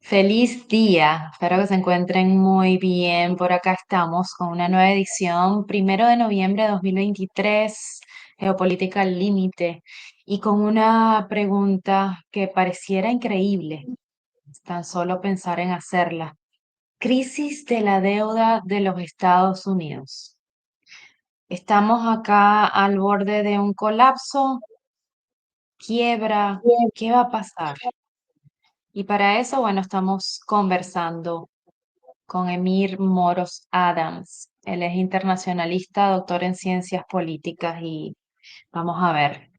Feliz día, espero que se encuentren muy bien. Por acá estamos con una nueva edición, 1 de noviembre de 2023, Geopolítica al Límite, y con una pregunta que pareciera increíble, tan solo pensar en hacerla. Crisis de la deuda de los Estados Unidos. Estamos acá al borde de un colapso, quiebra, ¿qué va a pasar? Y para eso, bueno, estamos conversando con Emir Moros Adams. Él es internacionalista, doctor en ciencias políticas y vamos a ver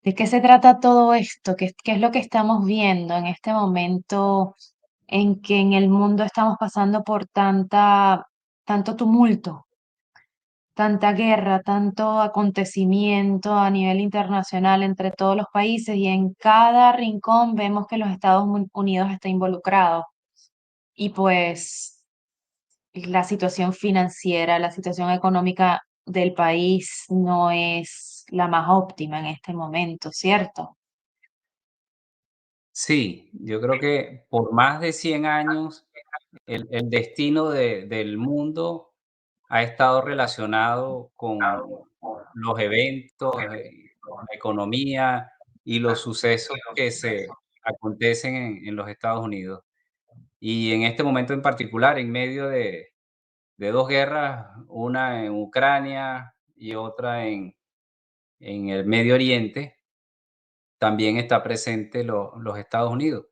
de qué se trata todo esto, qué es lo que estamos viendo en este momento en que en el mundo estamos pasando por tanto tumulto, tanta guerra, tanto acontecimiento a nivel internacional entre todos los países y en cada rincón vemos que los Estados Unidos está involucrado. Y pues la situación financiera, la situación económica del país no es la más óptima en este momento, ¿cierto? Sí, yo creo que por más de 100 años el destino del mundo ha estado relacionado con los eventos, la economía y los sucesos que se acontecen en los Estados Unidos. Y en este momento en particular, en medio de 2 guerras, una en Ucrania y otra en el Medio Oriente, también está presente los Estados Unidos.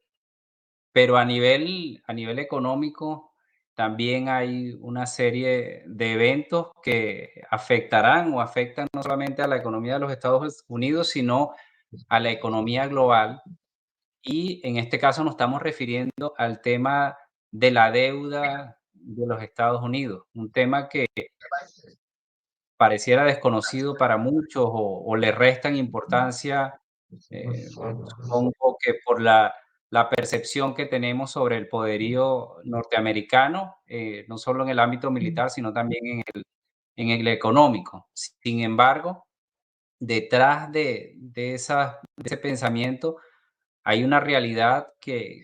Pero a nivel económico, también hay una serie de eventos que afectarán o afectan no solamente a la economía de los Estados Unidos, sino a la economía global. Y en este caso nos estamos refiriendo al tema de la deuda de los Estados Unidos, un tema que pareciera desconocido para muchos o le restan importancia. Supongo que por la percepción que tenemos sobre el poderío norteamericano, no solo en el ámbito militar, sino también en el económico. Sin embargo, detrás de ese pensamiento hay una realidad que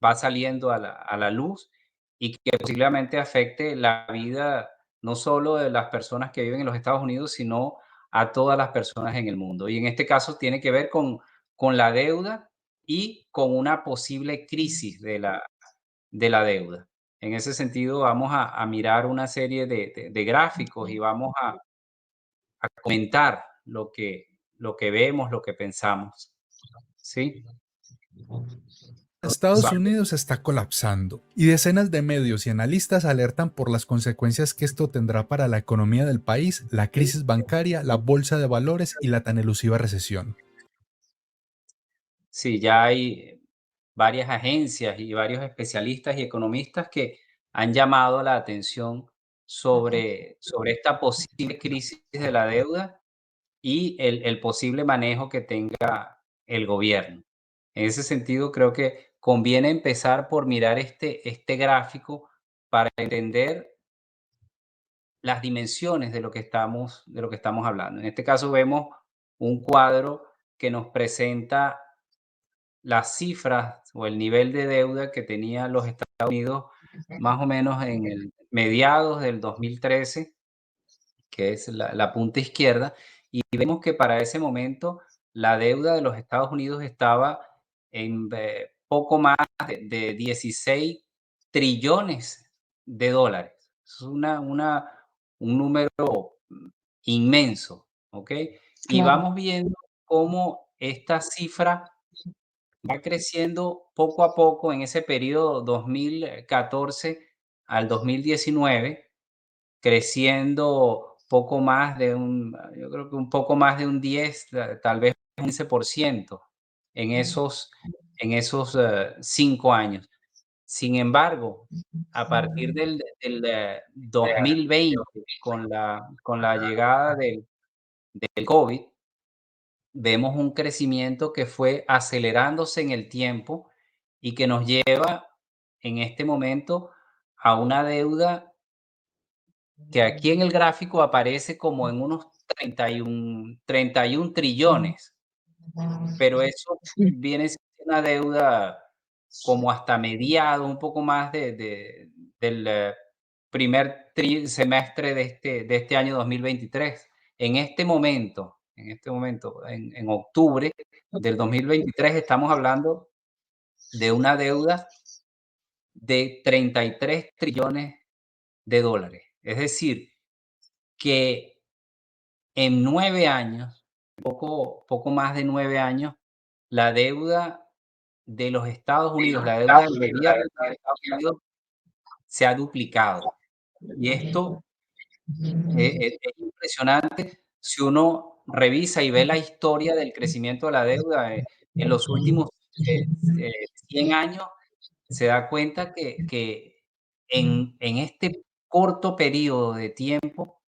va saliendo a la luz y que posiblemente afecte la vida no solo de las personas que viven en los Estados Unidos, sino a todas las personas en el mundo. Y en este caso tiene que ver con la deuda y con una posible crisis de la deuda. En ese sentido, vamos a mirar una serie de gráficos y vamos a comentar lo que vemos, lo que pensamos. ¿Sí? Estados Unidos está colapsando y decenas de medios y analistas alertan por las consecuencias que esto tendrá para la economía del país, la crisis bancaria, la bolsa de valores y la tan elusiva recesión. Sí, ya hay varias agencias y varios especialistas y economistas que han llamado la atención sobre esta posible crisis de la deuda y el posible manejo que tenga el gobierno. En ese sentido, creo que conviene empezar por mirar este gráfico para entender las dimensiones de lo que estamos hablando. En este caso vemos un cuadro que nos presenta las cifras o el nivel de deuda que tenían los Estados Unidos más o menos en el mediados del 2013, que es la punta izquierda, y vemos que para ese momento la deuda de los Estados Unidos estaba en poco más de 16 trillones de dólares. Es un número inmenso, ¿ok? Y Claro. vamos viendo cómo esta cifra va creciendo poco a poco en ese periodo 2014 al 2019, creciendo poco más de yo creo que un poco más de un 10, tal vez un 15% en esos 5 años. Sin embargo, a partir del 2020, con la llegada del COVID, vemos un crecimiento que fue acelerándose en el tiempo y que nos lleva en este momento a una deuda que aquí en el gráfico aparece como en unos 31 trillones, pero eso viene siendo una deuda como hasta mediados, un poco más del primer semestre de este año 2023. En octubre del 2023, estamos hablando de una deuda de 33 trillones de dólares. Es decir, que en 9 años, poco más de 9 años, la deuda de los Estados Unidos, la deuda del gobierno de los Estados Unidos se ha duplicado. Y esto es impresionante si uno revisa y ve la historia del crecimiento de la deuda en los últimos 100 años, se da cuenta que en este corto periodo de tiempo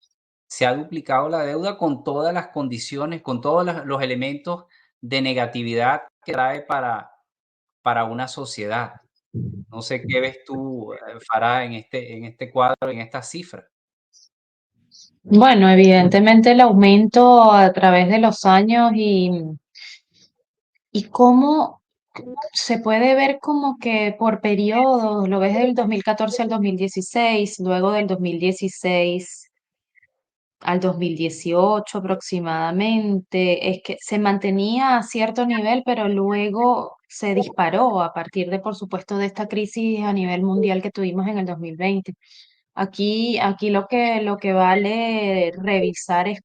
se ha duplicado la deuda con todas las condiciones, con todos los elementos de negatividad que trae para una sociedad. No sé qué ves tú, Farah, en este cuadro, en esta cifra. Bueno, evidentemente el aumento a través de los años y cómo se puede ver como que por periodos, lo ves del 2014 al 2016, luego del 2016 al 2018 aproximadamente, es que se mantenía a cierto nivel, pero luego se disparó a partir de, por supuesto, de esta crisis a nivel mundial que tuvimos en el 2020. Aquí lo que vale revisar es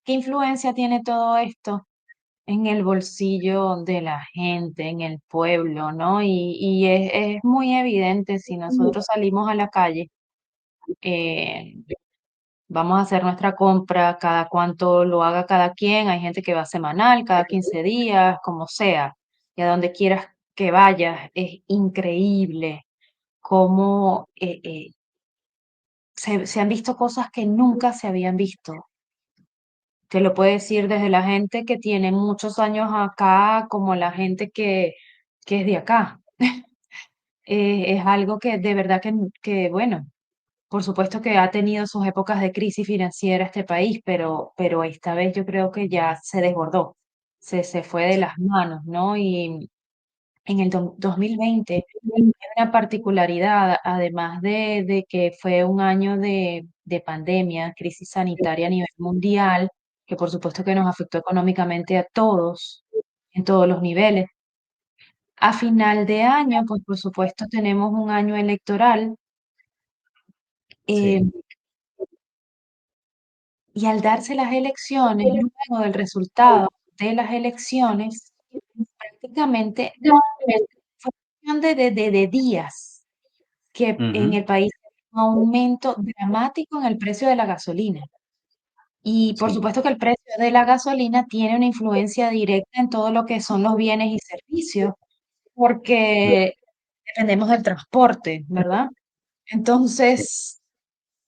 qué influencia tiene todo esto en el bolsillo de la gente, en el pueblo, ¿no? Y es muy evidente si nosotros salimos a la calle. eh, Vamos a hacer nuestra compra, cada cuánto lo haga cada quien. Hay gente que va semanal, cada 15 días, como sea. Y a donde quieras que vayas, es increíble cómo se han visto cosas que nunca se habían visto. Te lo puedo decir desde la gente que tiene muchos años acá, como la gente que es de acá. Es algo que de verdad bueno, por supuesto que ha tenido sus épocas de crisis financiera este país, pero esta vez yo creo que ya se desbordó, se fue de las manos, ¿no? Y en el 2020 hay una particularidad, además de que fue un año de pandemia, crisis sanitaria a nivel mundial, que por supuesto que nos afectó económicamente a todos, en todos los niveles. A final de año, pues por supuesto tenemos un año electoral. eh, Sí. Y al darse las elecciones, luego del resultado de las elecciones, prácticamente fue cuestión de días que en Ujú. el país hay un aumento dramático en el precio de la gasolina. Y por Sí, supuesto que el precio de la gasolina tiene una influencia directa en todo lo que son los bienes y servicios, porque dependemos del transporte, ¿verdad? Entonces,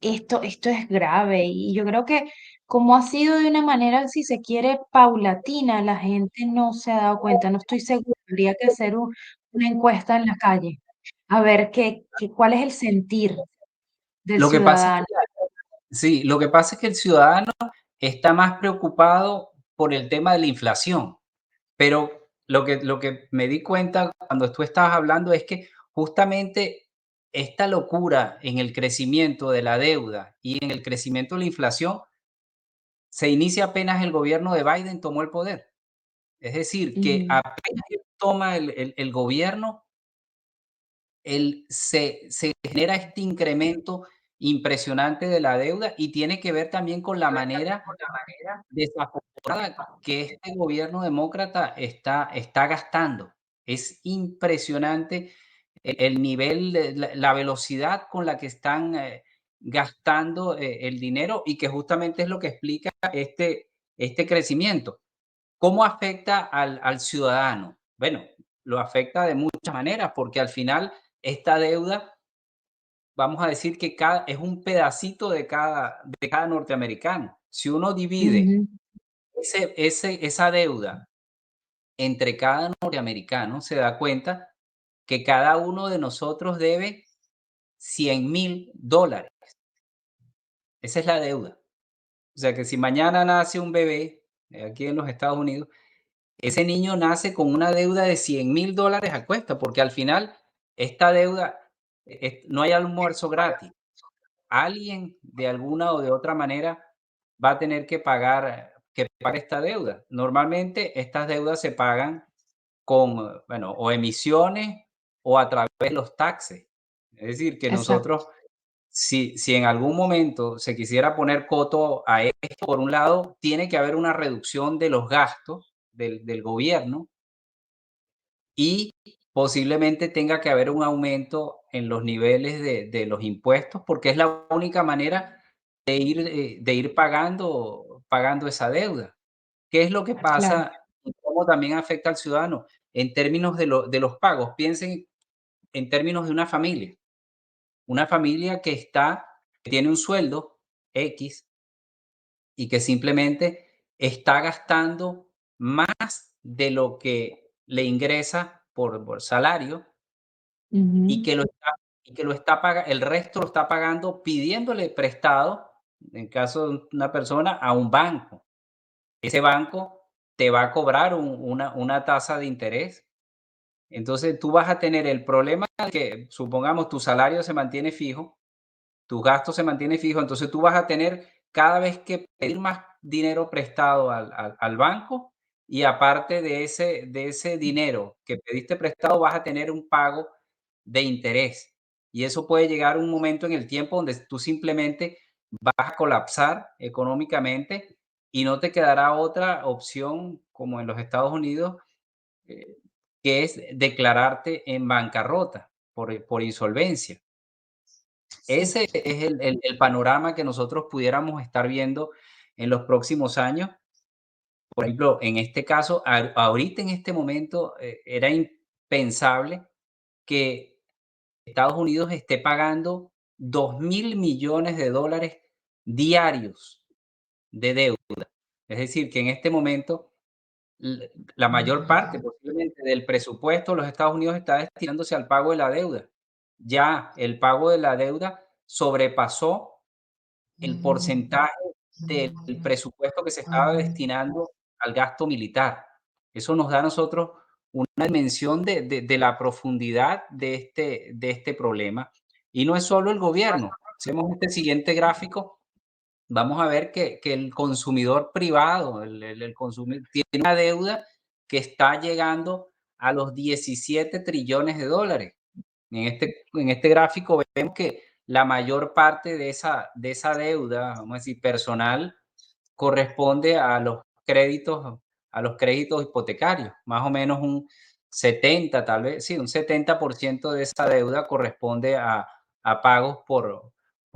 esto es grave y yo creo que como ha sido de una manera, si se quiere, paulatina, la gente no se ha dado cuenta. No estoy segura, habría que hacer una encuesta en la calle, a ver cuál es el sentir del lo que pasa es ciudadano. sí, lo que pasa es que el ciudadano está más preocupado por el tema de la inflación, pero lo que me di cuenta cuando tú estabas hablando es que justamente esta locura en el crecimiento de la deuda y en el crecimiento de la inflación se inicia apenas el gobierno de Biden tomó el poder. Es decir, que Ujú, apenas él toma el gobierno, se genera este incremento impresionante de la deuda y tiene que ver también con la manera desafortunada que este gobierno demócrata está gastando. Es impresionante el nivel, la velocidad con la que están gastando el dinero y que justamente es lo que explica este crecimiento. ¿Cómo afecta al ciudadano? Bueno, lo afecta de muchas maneras porque al final esta deuda, vamos a decir que es un pedacito de cada norteamericano. Si uno divide ujú, esa deuda entre cada norteamericano, se da cuenta que cada uno de nosotros debe $100,000. Esa es la deuda. O sea que si mañana nace un bebé aquí en los Estados Unidos, ese niño nace con una deuda de $100.000 a cuesta, porque al final esta deuda, no hay almuerzo gratis. Alguien de alguna o de otra manera va a tener que pagar esta deuda. Normalmente estas deudas se pagan con, bueno, o emisiones o a través de los taxes. Es decir, que Exacto. nosotros, si en algún momento se quisiera poner coto a esto, por un lado, tiene que haber una reducción de los gastos del gobierno y posiblemente tenga que haber un aumento en los niveles de los impuestos, porque es la única manera de ir pagando esa deuda. ¿Qué es lo que Claro. pasa y cómo también afecta al ciudadano? En términos de los pagos, piensen en términos de una familia que tiene un sueldo X y que simplemente está gastando más de lo que le ingresa por salario y Ujú, que el resto lo está pagando pidiéndole prestado, en caso de una persona, a un banco. Ese banco te va a cobrar una tasa de interés. Entonces, tú vas a tener el problema de que, supongamos, tu salario se mantiene fijo, tus gastos se mantienen fijos, entonces tú vas a tener cada vez que pedir más dinero prestado al banco, y aparte de ese dinero que pediste prestado, vas a tener un pago de interés. Y eso puede llegar un momento en el tiempo donde tú simplemente vas a colapsar económicamente y no te quedará otra opción, como en los Estados Unidos, eh, que es declararte en bancarrota por insolvencia. sí. Ese es el panorama que nosotros pudiéramos estar viendo en los próximos años. Por ejemplo, en este caso, ahorita en este momento, era impensable que Estados Unidos esté pagando $2.000 millones diarios de deuda. Es decir, que en este momento la mayor parte posiblemente del presupuesto de los Estados Unidos está destinándose al pago de la deuda. Ya el pago de la deuda sobrepasó el porcentaje del presupuesto que se estaba destinando al gasto militar. Eso nos da a nosotros una dimensión de la profundidad de este problema. Y no es solo el gobierno. Si vemos este siguiente gráfico, vamos a ver que el consumidor privado, el consumidor, tiene una deuda que está llegando a los 17 trillones de dólares. En este gráfico vemos que la mayor parte de esa deuda, vamos a decir, personal, corresponde a los créditos hipotecarios. Más o menos un 70, tal vez, sí, un 70% de esa deuda corresponde a pagos por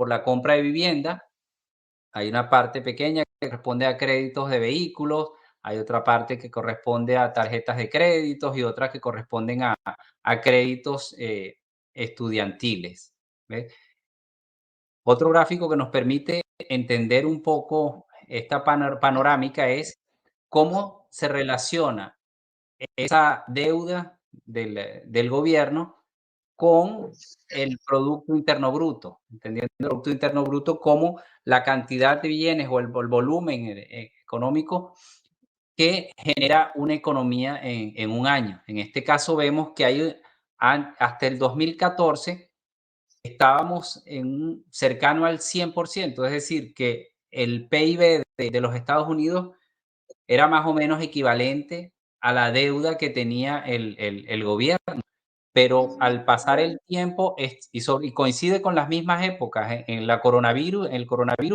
la compra de vivienda. Hay una parte pequeña que corresponde a créditos de vehículos, hay otra parte que corresponde a tarjetas de créditos y otras que corresponden a créditos estudiantiles. ¿Ves? Otro gráfico que nos permite entender un poco esta panorámica es cómo se relaciona esa deuda del gobierno con el Producto Interno Bruto, entendiendo el Producto Interno Bruto como la cantidad de bienes o el volumen económico que genera una economía en un año. En este caso vemos que hasta el 2014 estábamos cercano al 100%, es decir, que el PIB de los Estados Unidos era más o menos equivalente a la deuda que tenía el gobierno. Pero al pasar el tiempo y coincide con las mismas épocas, el coronavirus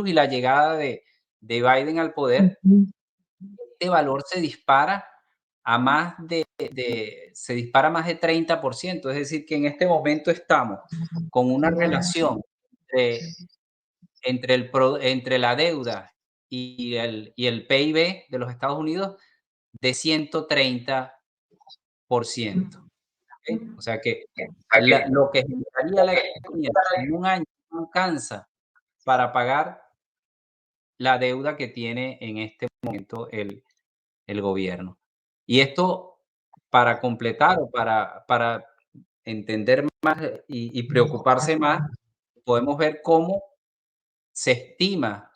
y la llegada de Biden al poder, Ujú. este valor se dispara a se dispara más de 30%. Es decir, que en este momento estamos con una relación entre, entre la deuda y el PIB de los Estados Unidos de 130%. ¿Ok? O sea que lo que generaría la economía en un año no alcanza para pagar la deuda que tiene en este momento el gobierno. Y esto, para completar o para entender más y preocuparse más, podemos ver cómo se estima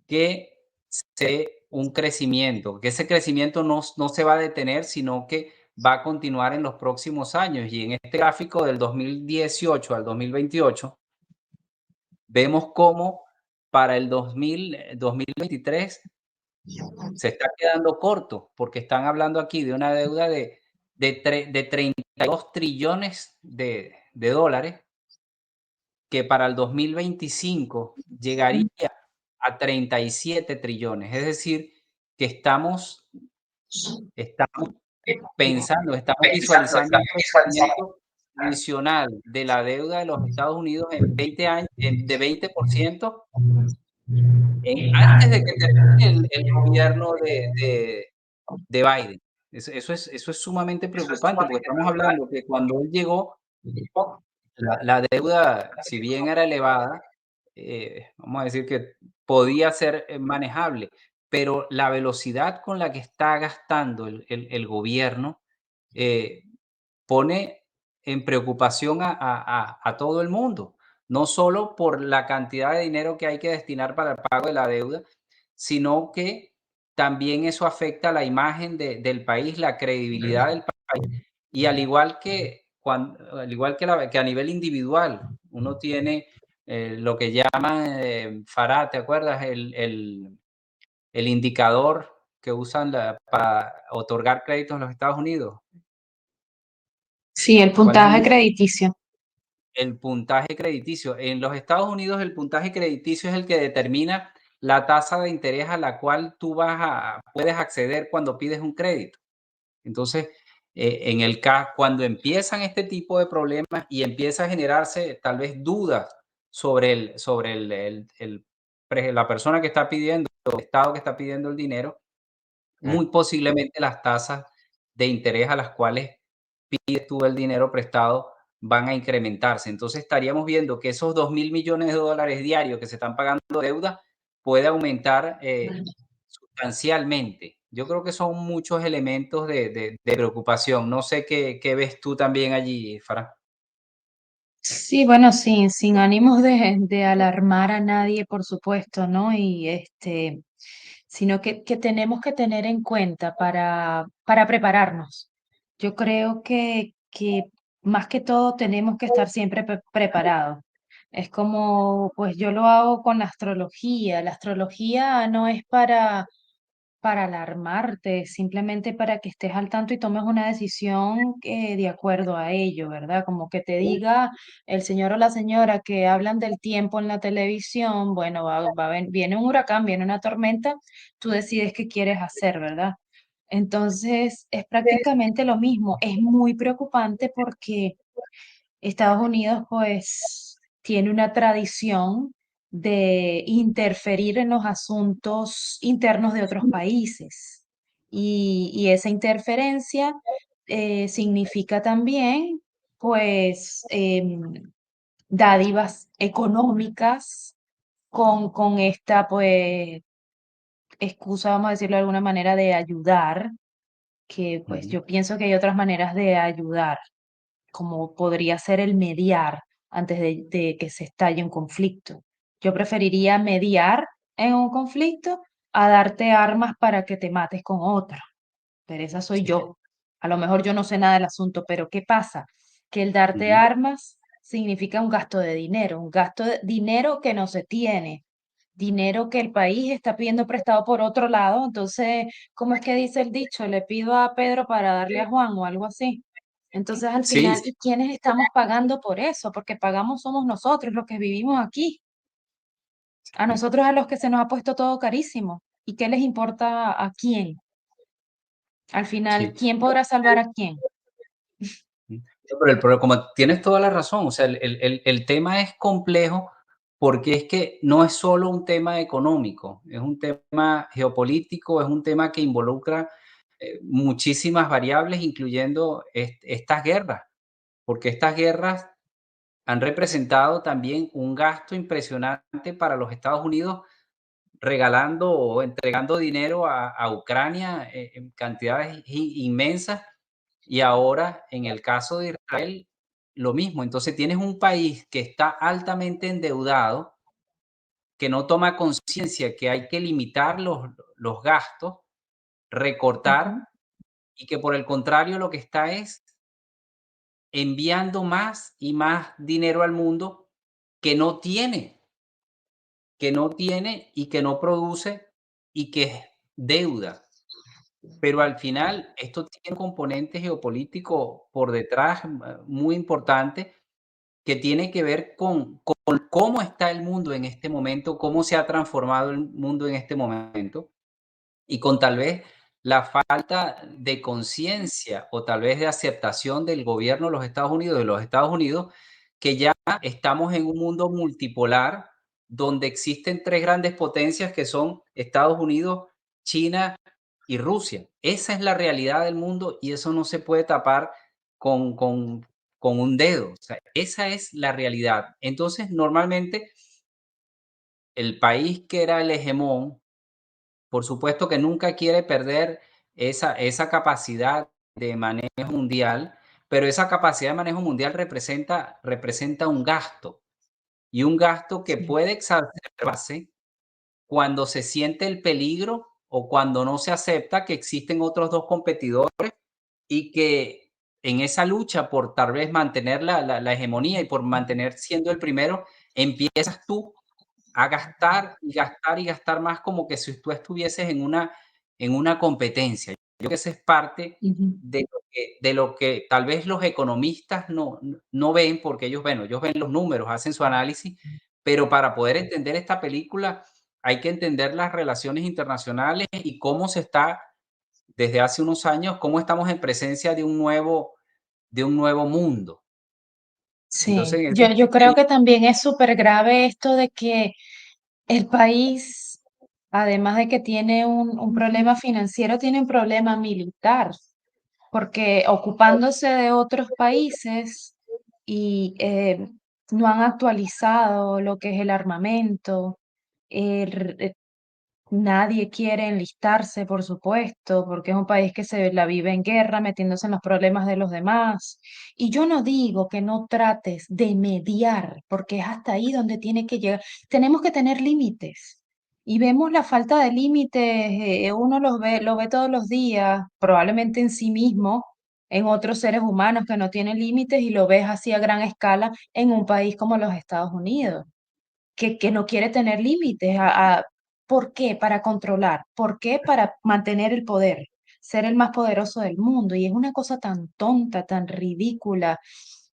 que se un crecimiento, que ese crecimiento no se va a detener, sino que va a continuar en los próximos años. Y en este gráfico del 2018 al 2028, vemos cómo para el 2023 se está quedando corto, porque están hablando aquí de una deuda de 32 trillones de dólares, que para el 2025 llegaría a 37 trillones. Es decir, que estamos pensando, estamos visualizando un crecimiento adicional de la deuda de los Estados Unidos en 20 años, de 20%, antes de que termine el gobierno de Biden. Eso es sumamente preocupante, porque estamos hablando que cuando él llegó, la deuda, si bien era elevada, vamos a decir que podía ser manejable, pero la velocidad con la que está gastando el gobierno eh, pone en preocupación a todo el mundo, no solo por la cantidad de dinero que hay que destinar para el pago de la deuda, sino que también eso afecta la imagen del país, la credibilidad del país. Y al igual que a nivel individual, uno tiene lo que llaman FARA, ¿te acuerdas? El indicador que usan para otorgar créditos en los Estados Unidos. Sí, el ¿Cuál es puntaje crediticio. el puntaje crediticio? En los Estados Unidos, el puntaje crediticio es el que determina la tasa de interés a la cual puedes acceder cuando pides un crédito. Entonces, cuando empiezan este tipo de problemas y empieza a generarse tal vez dudas sobre la persona que está pidiendo, el Estado que está pidiendo el dinero, muy posiblemente las tasas de interés a las cuales pides tú el dinero prestado van a incrementarse. Entonces estaríamos viendo que esos 2.000 millones de dólares diarios que se están pagando de deuda puede aumentar sustancialmente. Yo creo que son muchos elementos de preocupación. No sé qué ves tú también allí, Farah. Sí, bueno, sin ánimos de alarmar a nadie, por supuesto, ¿no? Sino que tenemos que tener en cuenta para prepararnos. Yo creo que más que todo tenemos que estar siempre preparados. Es como, pues yo lo hago con la astrología. La astrología no es para alarmarte, simplemente para que estés al tanto y tomes una decisión de acuerdo a ello, ¿verdad? Como que te diga el señor o la señora que hablan del tiempo en la televisión, bueno, viene un huracán, viene una tormenta, tú decides qué quieres hacer, ¿verdad? Entonces, es prácticamente lo mismo. Es muy preocupante porque Estados Unidos, pues, tiene una tradición de interferir en los asuntos internos de otros países. Y esa interferencia significa también, pues, dádivas económicas con esta, pues, excusa, vamos a decirlo de alguna manera, de ayudar, que pues Ujú. yo pienso que hay otras maneras de ayudar como podría ser el mediar antes de que se estalle un conflicto. Yo preferiría mediar en un conflicto a darte armas para que te mates con otra, pero esa soy Sí. yo. A lo mejor yo no sé nada del asunto, pero ¿qué pasa? Que el darte Ujú. armas significa un gasto de dinero, un gasto de dinero que no se tiene, dinero que el país está pidiendo prestado por otro lado. Entonces, ¿cómo es que dice el dicho? Le pido a Pedro para darle a Juan o algo así. Entonces, al Sí, final, ¿y quiénes estamos pagando por eso? Porque pagamos somos nosotros, los que vivimos aquí. A sí, nosotros a los que se nos ha puesto todo carísimo. ¿Y qué les importa a quién? Al final, sí. ¿quién podrá salvar a quién? No, pero como tienes toda la razón, o sea, el tema es complejo porque es que no es solo un tema económico, es un tema geopolítico, es un tema que involucra muchísimas variables, incluyendo estas guerras, porque estas guerras han representado también un gasto impresionante para los Estados Unidos, regalando o entregando dinero a Ucrania en cantidades inmensas, y ahora en el caso de Israel, lo mismo. Entonces tienes un país que está altamente endeudado, que no toma conciencia que hay que limitar los gastos, recortar, y que por el contrario lo que está es enviando más y más dinero al mundo que no tiene, y que no produce y que es deuda. Pero al final esto tiene un componente geopolítico por detrás muy importante que tiene que ver con cómo está el mundo en este momento, cómo se ha transformado el mundo en este momento y con tal vez la falta de conciencia o tal vez de aceptación del gobierno de los Estados Unidos, que ya estamos en un mundo multipolar donde existen tres grandes potencias que son Estados Unidos, China y Rusia. Esa es la realidad del mundo y eso no se puede tapar con, con, con un dedo. O sea, esa es la realidad. Entonces, normalmente el país que era el hegemón, por supuesto que nunca quiere perder esa capacidad de manejo mundial, pero esa capacidad de manejo mundial representa un gasto, y un gasto que Sí. puede exacerbarse cuando se siente el peligro o cuando no se acepta que existen otros 2 competidores y que en esa lucha por tal vez mantener la hegemonía y por mantener siendo el primero, empiezas tú a gastar y gastar y gastar más como que si tú estuvieses en una competencia. Yo creo que esa es parte Ujú. de lo que tal vez los economistas no ven, porque ellos, bueno, ellos ven los números, hacen su análisis, pero para poder entender esta película hay que entender las relaciones internacionales y cómo se está desde hace unos años, cómo estamos en presencia de un nuevo mundo. Entonces, Sí, en ese yo creo sentido, que también es súper grave esto de que el país, además de que tiene un problema financiero, tiene un problema militar, porque ocupándose de otros países y no han actualizado lo que es el armamento, nadie quiere enlistarse, por supuesto, porque es un país que se la vive en guerra, metiéndose en los problemas de los demás. Y yo no digo que no trates de mediar, porque es hasta ahí donde tiene que llegar. Tenemos que tener límites. Y vemos la falta de límites, uno lo ve todos los días, probablemente en sí mismo, en otros seres humanos que no tienen límites, y lo ves así a gran escala en un país como los Estados Unidos que no quiere tener límites. ¿Por qué? Para controlar. ¿Por qué? Para mantener el poder, ser el más poderoso del mundo. Y es una cosa tan tonta, tan ridícula,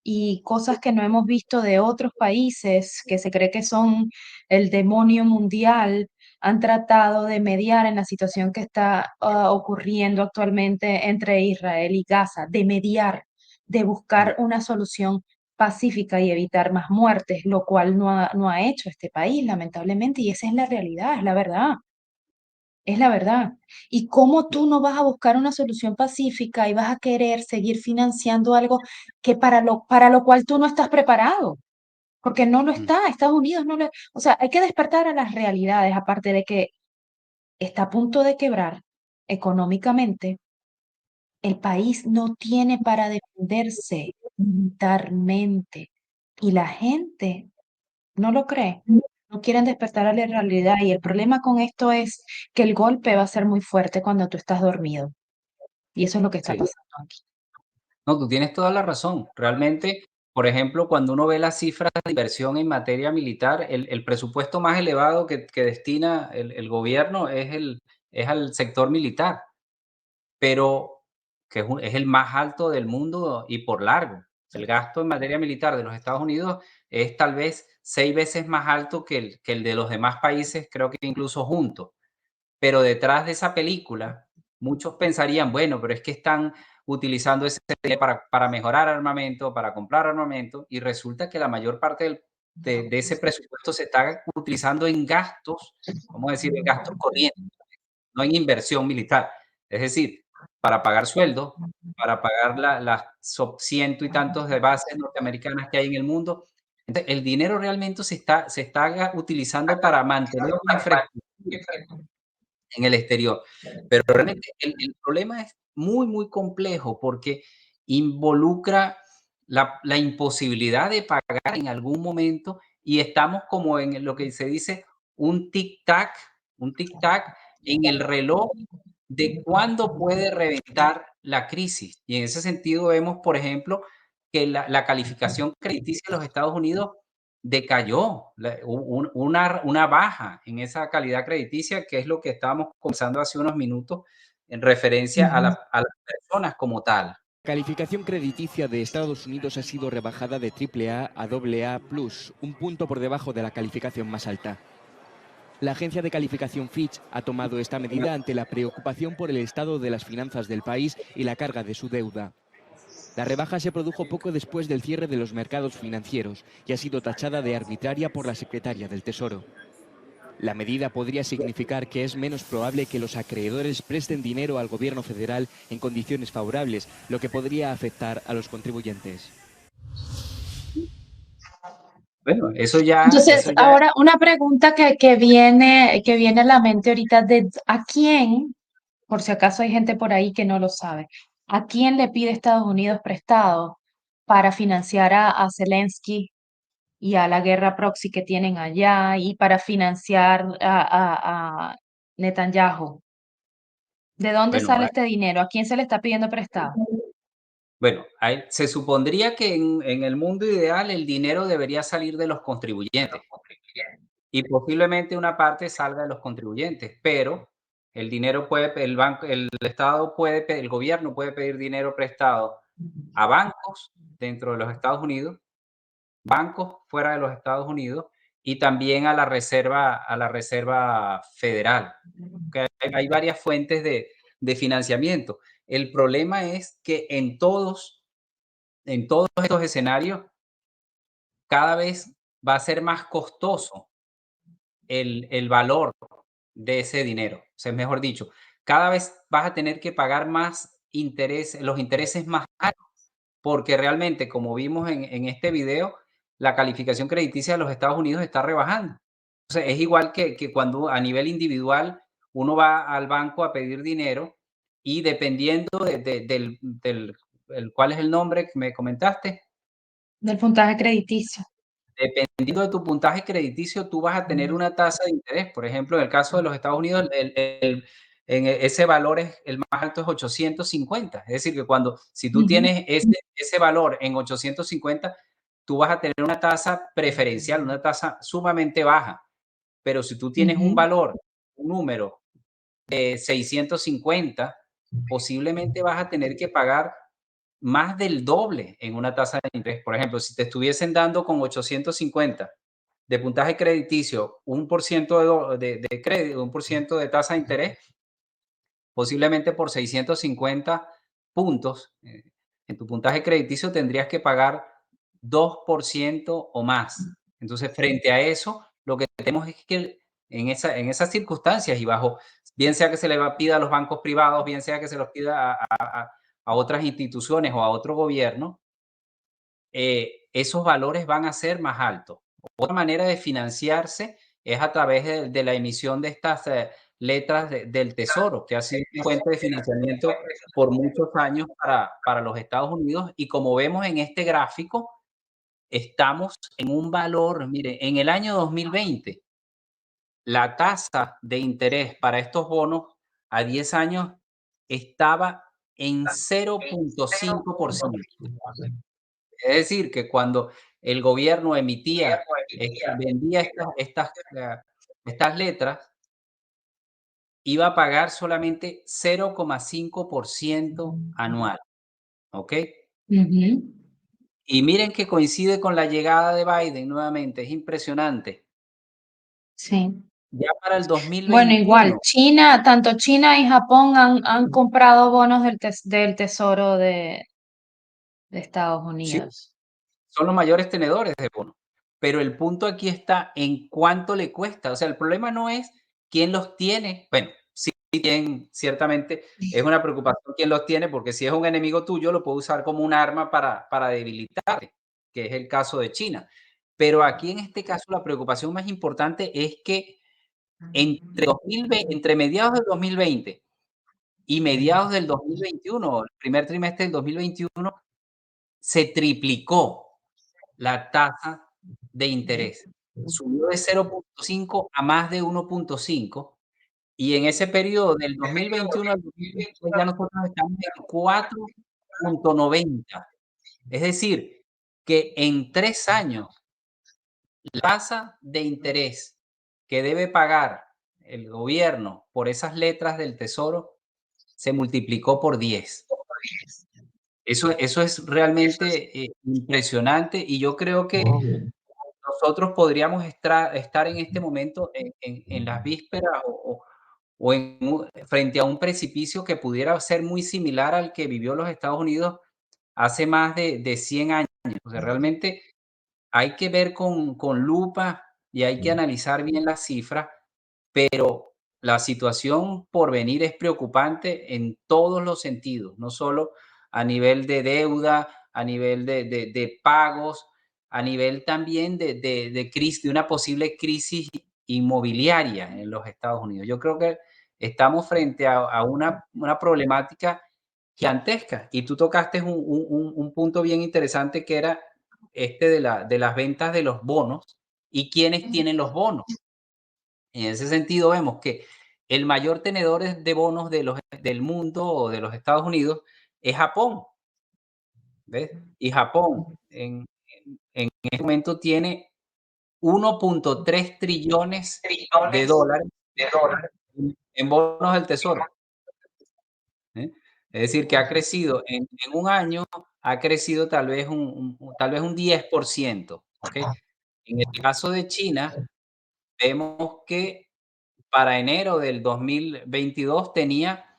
y cosas que no hemos visto de otros países que se cree que son el demonio mundial. Han tratado de mediar en la situación que está ocurriendo actualmente entre Israel y Gaza, de mediar, de buscar una solución pacífica y evitar más muertes, lo cual no ha hecho este país, lamentablemente, y esa es la realidad, es la verdad, es la verdad. ¿Y cómo tú no vas a buscar una solución pacífica y vas a querer seguir financiando algo que para lo cual tú no estás preparado? Porque no lo mm, está, Estados Unidos no lo... O sea, hay que despertar a las realidades, aparte de que está a punto de quebrar económicamente. El país no tiene para defenderse militarmente y la gente no lo cree. No quieren despertar a la realidad y el problema con esto es que el golpe va a ser muy fuerte cuando tú estás dormido y eso es lo que está sí. pasando aquí. No, tú tienes toda la razón. Realmente, por ejemplo, cuando uno ve las cifras de inversión en materia militar, el presupuesto más elevado que destina el gobierno es al sector militar, pero que es el más alto del mundo y por largo. El gasto en materia militar de los Estados Unidos es tal vez 6 veces más alto que el de los demás países, creo que incluso juntos. Pero detrás de esa película, muchos pensarían, bueno, pero es que están utilizando ese dinero para mejorar armamento, para comprar armamento, y resulta que la mayor parte de ese presupuesto se está utilizando en gastos, vamos a decir, en gastos corrientes, no en inversión militar. Es decir, para pagar sueldos, para pagar las ciento y tantos de bases norteamericanas que hay en el mundo. Entonces, el dinero realmente se está utilizando para mantener una infraestructura en el exterior. Pero realmente el problema es muy, muy complejo porque involucra la imposibilidad de pagar en algún momento y estamos como en lo que se dice un tic-tac, en el reloj de cuándo puede reventar la crisis. Y en ese sentido vemos, por ejemplo, que la calificación crediticia de los Estados Unidos decayó, una baja en esa calidad crediticia, que es lo que estábamos conversando hace unos minutos en referencia a, Ujú. a las personas como tal. La calificación crediticia de Estados Unidos ha sido rebajada de AAA a AA+, un punto por debajo de la calificación más alta. La agencia de calificación Fitch ha tomado esta medida ante la preocupación por el estado de las finanzas del país y la carga de su deuda. La rebaja se produjo poco después del cierre de los mercados financieros y ha sido tachada de arbitraria por la secretaria del Tesoro. La medida podría significar que es menos probable que los acreedores presten dinero al gobierno federal en condiciones favorables, lo que podría afectar a los contribuyentes. Bueno, Entonces, ahora una pregunta que viene a la mente ahorita de ¿a quién, por si acaso hay gente por ahí que no lo sabe, a quién le pide Estados Unidos prestado para financiar a Zelensky y a la guerra proxy que tienen allá y para financiar a Netanyahu? ¿De dónde bueno, sale este dinero? ¿A quién se le está pidiendo prestado? bueno, se supondría que en el mundo ideal el dinero debería salir de los contribuyentes y posiblemente una parte salga de los contribuyentes, pero el dinero puede, el banco, el Estado puede, el gobierno puede pedir dinero prestado a bancos dentro de los Estados Unidos, bancos fuera de los Estados Unidos y también a la Reserva Federal. Que hay varias fuentes de financiamiento. El problema es que en todos estos escenarios, cada vez va a ser más costoso el valor de ese dinero. O sea, mejor dicho, cada vez vas a tener que pagar más interés, los intereses más altos, porque realmente, como vimos en este video, la calificación crediticia de los Estados Unidos está rebajando. Entonces, es igual que cuando a nivel individual uno va al banco a pedir dinero y dependiendo ¿cuál es el nombre que me comentaste? Del puntaje crediticio. Dependiendo de tu puntaje crediticio, tú vas a tener una tasa de interés. Por ejemplo, en el caso de los Estados Unidos, ese valor el más alto es 850. Es decir, que si tú Ujú, tienes ese valor en 850, tú vas a tener una tasa preferencial, una tasa sumamente baja. Pero si tú tienes un ujú. valor, un número de 650, posiblemente vas a tener que pagar más del doble en una tasa de interés. Por ejemplo, si te estuviesen dando con 850 de puntaje crediticio, 1% de crédito, 1% de tasa de interés, posiblemente por 650 puntos en tu puntaje crediticio tendrías que pagar 2% o más. Entonces, frente a eso, lo que tenemos es que en esas circunstancias y bajo, bien sea que se le pida a los bancos privados, bien sea que se los pida a otras instituciones o a otro gobierno, esos valores van a ser más altos. Otra manera de financiarse es a través de la emisión de estas letras del Tesoro, que ha sido una fuente de financiamiento por muchos años para los Estados Unidos. Y como vemos en este gráfico, estamos en un valor, mire, en el año 2020, la tasa de interés para estos bonos a 10 años estaba en 0.5%. Es decir, que cuando el gobierno vendía estas letras, iba a pagar solamente 0,5% anual, ¿ok? Ujú. Y miren que coincide con la llegada de Biden nuevamente, es impresionante. Sí. Ya para el Bueno, igual, 2021, Tanto China y Japón han comprado bonos del Tesoro de Estados sí, Unidos. son los mayores tenedores de bonos. Pero el punto aquí está en cuánto le cuesta. O sea, el problema no es quién los tiene. Bueno, sí, ciertamente es una preocupación quién los tiene, porque si es un enemigo tuyo, lo puede usar como un arma para debilitarte, que es el caso de China. Pero aquí en este caso la preocupación más importante es que entre mediados del 2020 y mediados del 2021, el primer trimestre del 2021, se triplicó la tasa de interés. Subió de 0.5 a más de 1.5 Y en ese periodo del 2021 al 2023 ya nosotros estamos en 4,90. Es decir, que en 3 años la tasa de interés que debe pagar el gobierno por esas letras del Tesoro se multiplicó por 10. Eso es realmente, impresionante, y yo creo que nosotros podríamos estar en este momento en las vísperas o frente a un precipicio que pudiera ser muy similar al que vivió los Estados Unidos hace más de 100 años. O sea, realmente hay que ver con lupa y hay que analizar bien las cifras, pero la situación por venir es preocupante en todos los sentidos, no solo a nivel de deuda, a nivel de pagos, a nivel también de una posible crisis inmobiliaria en los Estados Unidos. Yo creo que estamos frente a una problemática gigantesca. Y tú tocaste un punto bien interesante, que era de las ventas de los bonos y quiénes tienen los bonos. En ese sentido, vemos que el mayor tenedor de bonos del mundo o de los Estados Unidos es Japón, ¿ves? Y Japón en este momento tiene 1,3 trillones de dólares en bonos del tesoro, ¿eh? Es decir, que ha crecido en un año, ha crecido tal vez un 10%, ¿ok? En el caso de China, vemos que para enero del 2022 tenía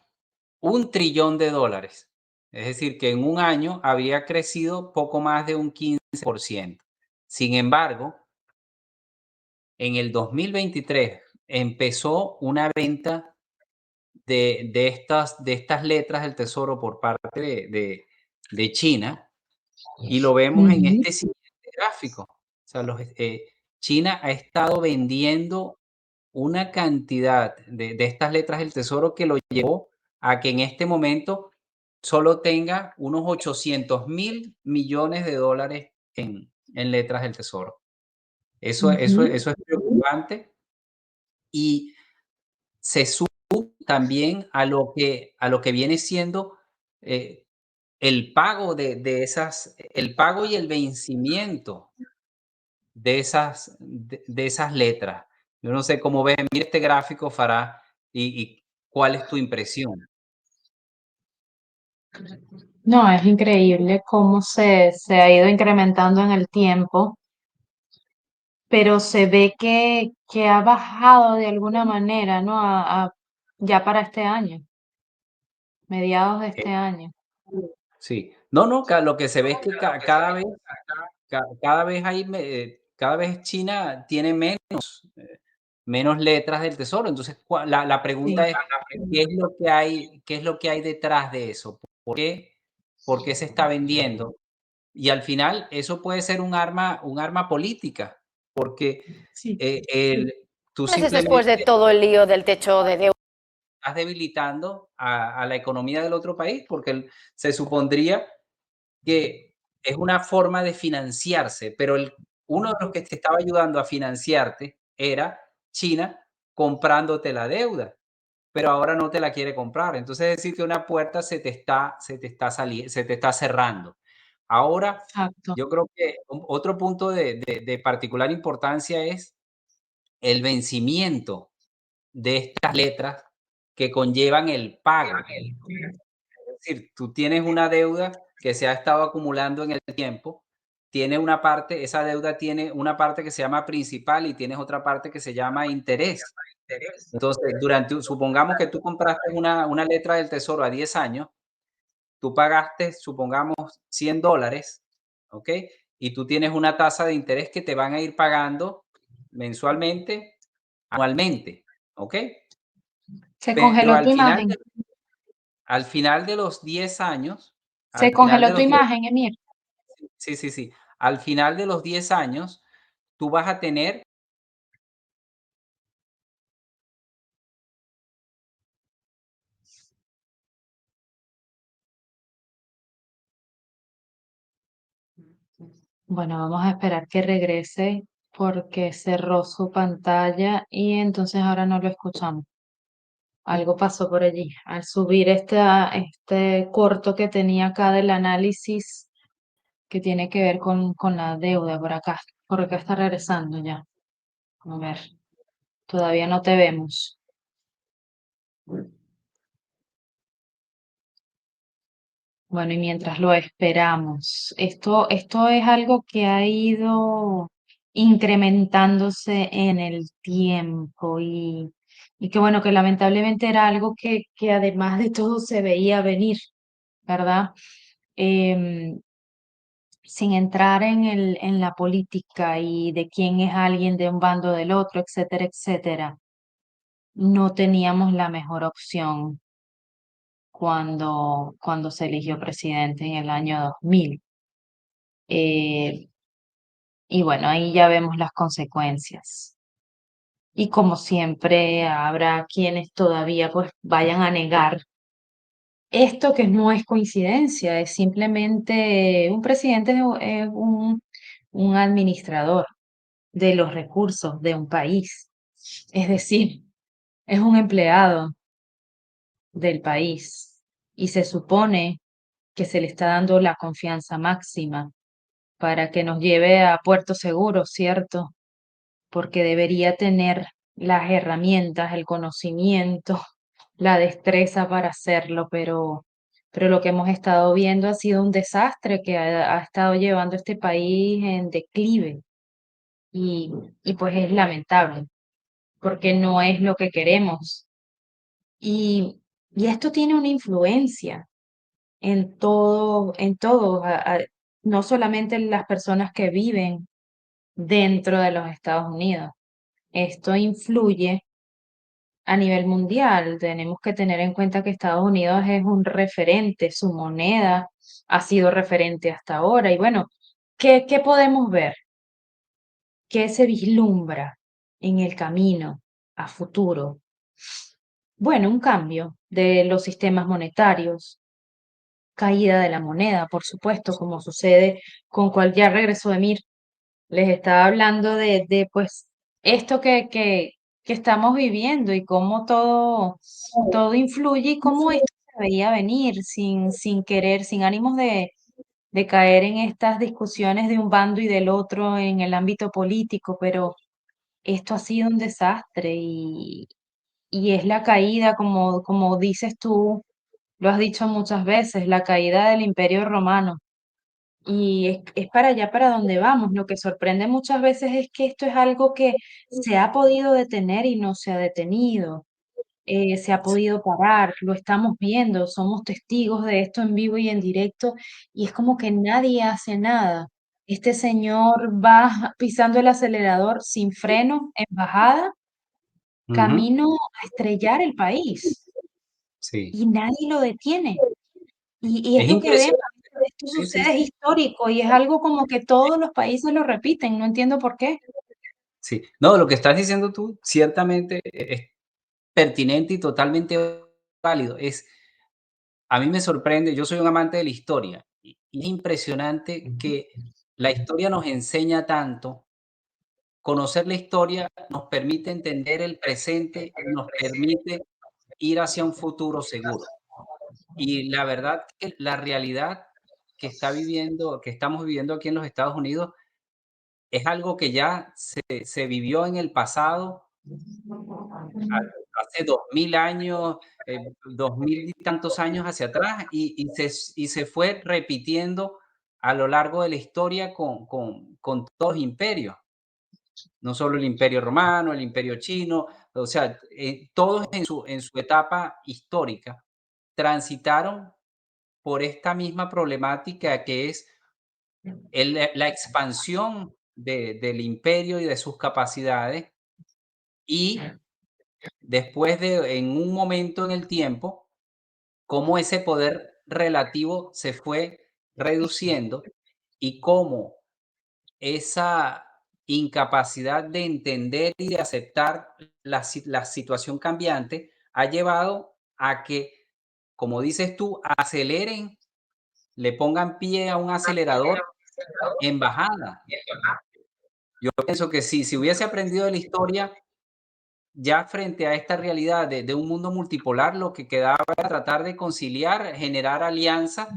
1 trillón de dólares. Es decir, que en un año había crecido poco más de un 15%. Sin embargo, en el 2023 empezó una venta de estas letras del tesoro por parte de China, y lo vemos en Ujú. este siguiente gráfico. O sea, China ha estado vendiendo una cantidad de estas letras del tesoro que lo llevó a que en este momento solo tenga unos 800.000 millones de dólares en letras del tesoro. Ujú. Eso es preocupante, y se suma también a lo que viene siendo eh, el pago y el vencimiento de esas letras. Yo no sé cómo ves, mira este gráfico, Farah, y cuál es tu impresión. No, es increíble cómo se ha ido incrementando en el tiempo, pero se ve que ha bajado de alguna manera, ¿no? Ya para este año, mediados de Eh, este año. sí. No, no, lo que se ve es que cada vez cada vez China tiene menos letras del tesoro. Entonces, la pregunta Sí. es, ¿qué es lo que hay detrás de eso? ¿Por qué se está vendiendo? Y al final eso puede ser un arma política, porque, Sí. tú Meses después de simplemente todo el lío del techo de deuda. estás debilitando a la economía del otro país, porque se supondría que es una forma de financiarse, pero uno de los que te estaba ayudando a financiarte era China comprándote la deuda, pero ahora no te la quiere comprar. Entonces, es decir, que una puerta se te está cerrando. Ahora, Exacto. yo creo que otro punto de particular importancia es el vencimiento de estas letras que conllevan el pago. Es decir, tú tienes una deuda que se ha estado acumulando en el tiempo, esa deuda tiene una parte que se llama principal y tienes otra parte que se llama interés. Entonces, supongamos que tú compraste una letra del tesoro a 10 años, tú pagaste, supongamos, $100, ¿ok? Y tú tienes una tasa de interés que te van a ir pagando mensualmente, anualmente, ¿ok? Se Pero congeló al tu final imagen. al final de los 10 años, al Se final congeló de tu los 10 imagen, Emir. sí, sí, sí, al final de los 10 años, tú vas a tener Bueno, vamos a esperar que regrese porque cerró su pantalla y entonces ahora no lo escuchamos. Algo pasó por allí. Al subir este corto que tenía acá del análisis que tiene que ver con la deuda por acá está regresando ya. A ver, todavía no te vemos. Bueno, y mientras lo esperamos, esto es algo que ha ido incrementándose en el tiempo y que bueno, que lamentablemente era algo que además de todo se veía venir, ¿verdad? Em, Sin entrar en la política y de quién es alguien de un bando o del otro, etcétera, etcétera, no teníamos la mejor opción cuando se eligió presidente en el año 2000. Eh, y bueno, ahí ya vemos las consecuencias. Y como siempre, habrá quienes todavía pues vayan a negar esto que no es coincidencia, es simplemente un presidente es un administrador de los recursos de un país. Es decir, es un empleado del país y se supone que se le está dando la confianza máxima para que nos lleve a puerto seguro, ¿cierto? Porque debería tener las herramientas, el conocimiento, la destreza para hacerlo, pero lo que hemos estado viendo ha sido un desastre que ha estado llevando este país en declive y, y pues es lamentable, porque no es lo que queremos. Y, y esto tiene una influencia en todo, no solamente en las personas que viven dentro de los Estados Unidos. Esto influye a nivel mundial. Tenemos que tener en cuenta que Estados Unidos es un referente, su moneda ha sido referente hasta ahora. Y bueno, ¿qué podemos ver? ¿Qué se vislumbra en el camino a futuro? Bueno, un cambio de los sistemas monetarios, caída de la moneda, por supuesto, como sucede con cual ya regresó Emir. Les estaba hablando de pues esto que estamos viviendo y cómo todo influye y cómo esto se veía venir sin querer, sin ánimos de caer en estas discusiones de un bando y del otro en el ámbito político, pero esto ha sido un desastre y es la caída, como dices tú, lo has dicho muchas veces, la caída del Imperio Romano. Y es para allá para donde vamos. Lo que sorprende muchas veces es que esto es algo que se ha podido detener y no se ha detenido. Se ha podido parar, lo estamos viendo, somos testigos de esto en vivo y en directo, y es como que nadie hace nada. Este señor va pisando el acelerador sin freno, en bajada, Ujú. camino a estrellar el país, Sí, y nadie lo detiene. Y es es lo que vemos, impresionante. esto Sí, sí, sucede, es sí. histórico y es algo como que todos los países lo repiten, no entiendo por qué. Sí. No, lo que estás diciendo tú ciertamente es pertinente y totalmente válido. A mí me sorprende, yo soy un amante de la historia y es impresionante que la historia nos enseña tanto. Conocer la historia nos permite entender el presente y nos permite ir hacia un futuro seguro. Y la verdad que la realidad que estamos viviendo aquí en los Estados Unidos es algo que ya se vivió en el pasado, hace 2000 años, 2000 y tantos años hacia atrás, y se fue repitiendo a lo largo de la historia con todos los imperios. No solo el Imperio Romano, el Imperio Chino, o sea, todos en su etapa histórica transitaron por esta misma problemática que es la expansión del imperio y de sus capacidades, y después en un momento en el tiempo, cómo ese poder relativo se fue reduciendo y cómo esa incapacidad de entender y de aceptar la situación cambiante ha llevado a que, como dices tú, aceleren, le pongan pie a un acelerador en bajada. Yo pienso que si hubiese aprendido de la historia, ya frente a esta realidad de un mundo multipolar, lo que quedaba era tratar de conciliar, generar alianzas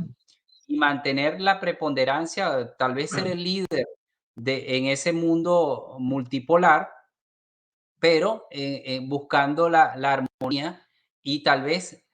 y mantener la preponderancia, tal vez ser el líder en ese mundo multipolar, pero buscando la armonía y tal vez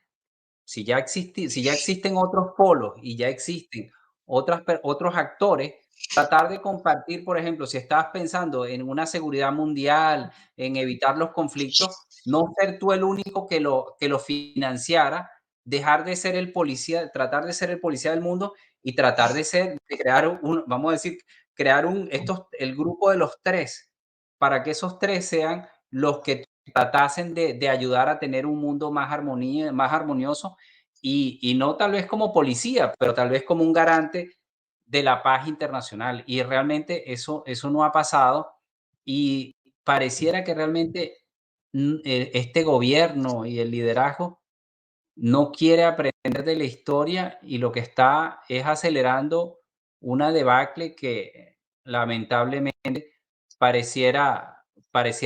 si ya existen otros polos y ya existen otros actores, tratar de compartir, por ejemplo, si estabas pensando en una seguridad mundial, en evitar los conflictos, no ser tú el único que lo financiara, dejar de ser el policía, tratar de ser el policía del mundo y tratar de crear vamos a decir, crear el grupo de los tres, para que esos tres sean los que tratasen de ayudar a tener un mundo más armonioso y no tal vez como policía, pero tal vez como un garante de la paz internacional. Y realmente eso no ha pasado y pareciera que realmente este gobierno y el liderazgo no quiere aprender de la historia y lo que está es acelerando una debacle que lamentablemente pareciera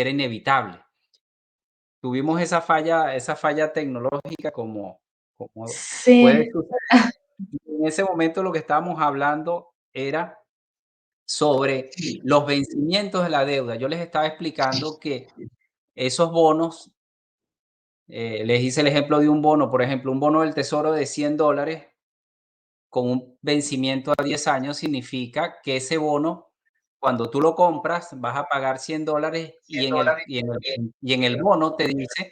inevitable. Tuvimos esa falla tecnológica como puede Sí, suceder. En ese momento lo que estábamos hablando era sobre los vencimientos de la deuda. Yo les estaba explicando que esos bonos, les hice el ejemplo de un bono, por ejemplo, un bono del Tesoro de $100 con un vencimiento a 10 años significa que ese bono, cuando tú lo compras, vas a pagar $100 y en el bono te dice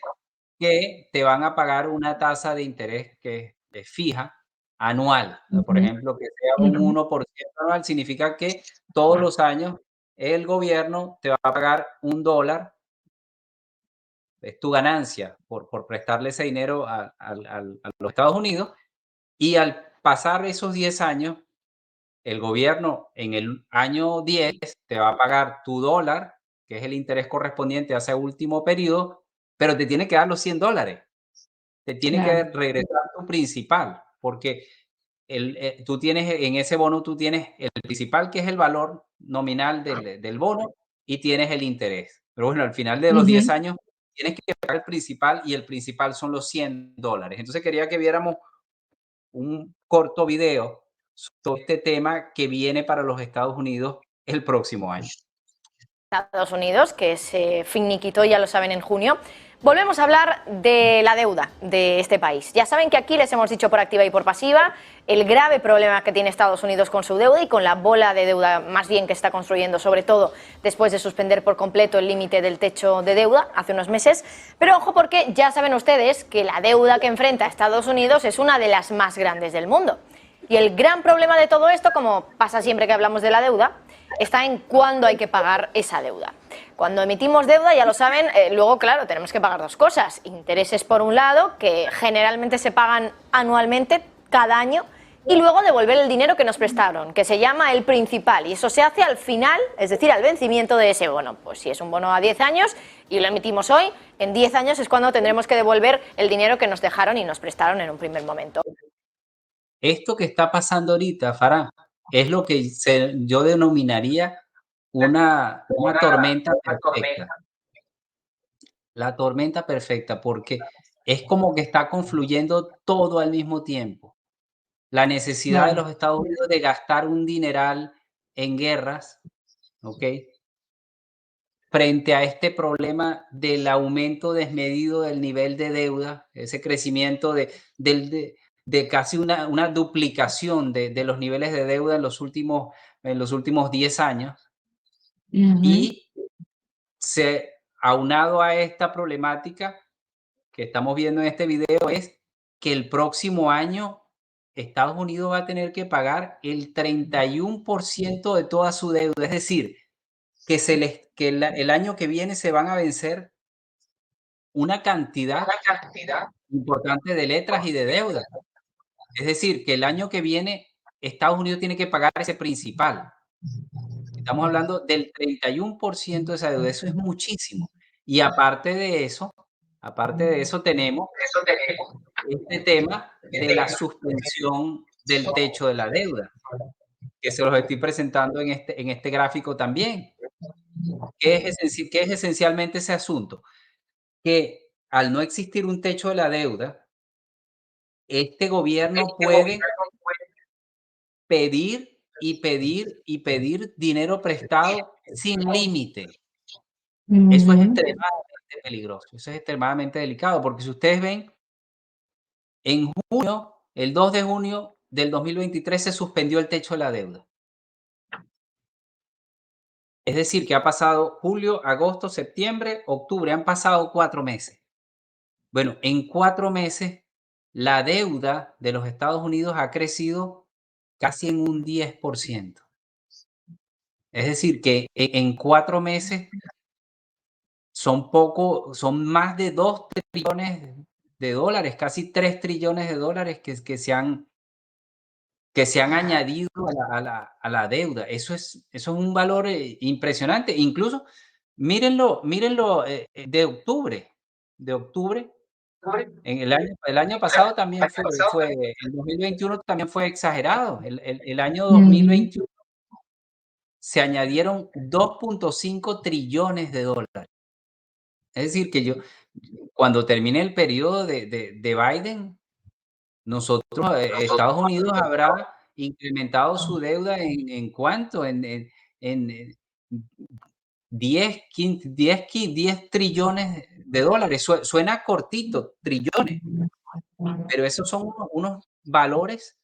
que te van a pagar una tasa de interés que es fija anual. Por ujú, ejemplo, que sea un ujú, 1% anual, significa que todos los años el gobierno te va a pagar $1, es tu ganancia por prestarle ese dinero a los Estados Unidos, y al pasar esos 10 años, el gobierno en el año 10 te va a pagar tu dólar, que es el interés correspondiente a ese último periodo, pero te tiene que dar los $100. Te tiene que claro. regresar tu principal, porque tú tienes en ese bono, tú tienes el principal, que es el valor nominal del bono, y tienes el interés. Pero bueno, al final de los 10 Ujú. años tienes que pagar el principal y el principal son los $100. Entonces quería que viéramos un corto video sobre este tema que viene para los Estados Unidos el próximo año. Estados Unidos, que se finiquitó, ya lo saben, en junio. Volvemos a hablar de la deuda de este país. Ya saben que aquí les hemos dicho por activa y por pasiva el grave problema que tiene Estados Unidos con su deuda y con la bola de deuda más bien que está construyendo, sobre todo después de suspender por completo el límite del techo de deuda hace unos meses. Pero ojo, porque ya saben ustedes que la deuda que enfrenta Estados Unidos es una de las más grandes del mundo. Y el gran problema de todo esto, como pasa siempre que hablamos de la deuda, está en cuándo hay que pagar esa deuda. Cuando emitimos deuda, ya lo saben, luego, claro, tenemos que pagar dos cosas. Intereses por un lado, que generalmente se pagan anualmente, cada año, y luego devolver el dinero que nos prestaron, que se llama el principal. Y eso se hace al final, es decir, al vencimiento de ese bono. Pues si es un bono a 10 años y lo emitimos hoy, en 10 años es cuando tendremos que devolver el dinero que nos dejaron y nos prestaron en un primer momento. Esto que está pasando ahorita, Farah, es lo que yo denominaría una tormenta perfecta. La tormenta perfecta, porque es como que está confluyendo todo al mismo tiempo. La necesidad de Claro. los Estados Unidos de gastar un dineral en guerras, ¿ok? Frente a este problema del aumento desmedido del nivel de deuda, ese crecimiento de casi una duplicación de los niveles de deuda en los últimos 10 años. Ujú. Y aunado a esta problemática que estamos viendo en este video, es que el próximo año Estados Unidos va a tener que pagar el 31% de toda su deuda. Es decir, que el año que viene se van a vencer una cantidad importante de letras y de deuda. Es decir, que el año que viene Estados Unidos tiene que pagar ese principal. Estamos hablando del 31% de esa deuda, eso es muchísimo. Y aparte de eso tenemos este tema de la suspensión del techo de la deuda, que se los estoy presentando en este gráfico también. ¿Qué es esencialmente ese asunto? que al no existir un techo de la deuda, este gobierno puede pedir y pedir y pedir dinero prestado sin límite. Eso es Ujú. extremadamente peligroso, eso es extremadamente delicado, porque si ustedes ven, en junio, el 2 de junio del 2023 se suspendió el techo de la deuda. Es decir, que ha pasado julio, agosto, septiembre, octubre, han pasado 4 meses. Bueno, en 4 meses, la deuda de los Estados Unidos ha crecido casi en un 10%. Es decir, que en 4 meses son más de 2 trillones de dólares, casi 3 trillones de dólares que se han añadido a la deuda. Eso es un valor, impresionante. Incluso mírenlo, de octubre, en el año pasado también el 2021 también fue exagerado. El año Ujú. 2021 se añadieron 2.5 trillones de dólares. Es decir, que cuando termine el periodo de Biden, nosotros, Estados Unidos habrá incrementado su deuda ¿en cuánto? En 10 trillones de dólares. Suena cortito, trillones, pero esos son unos valores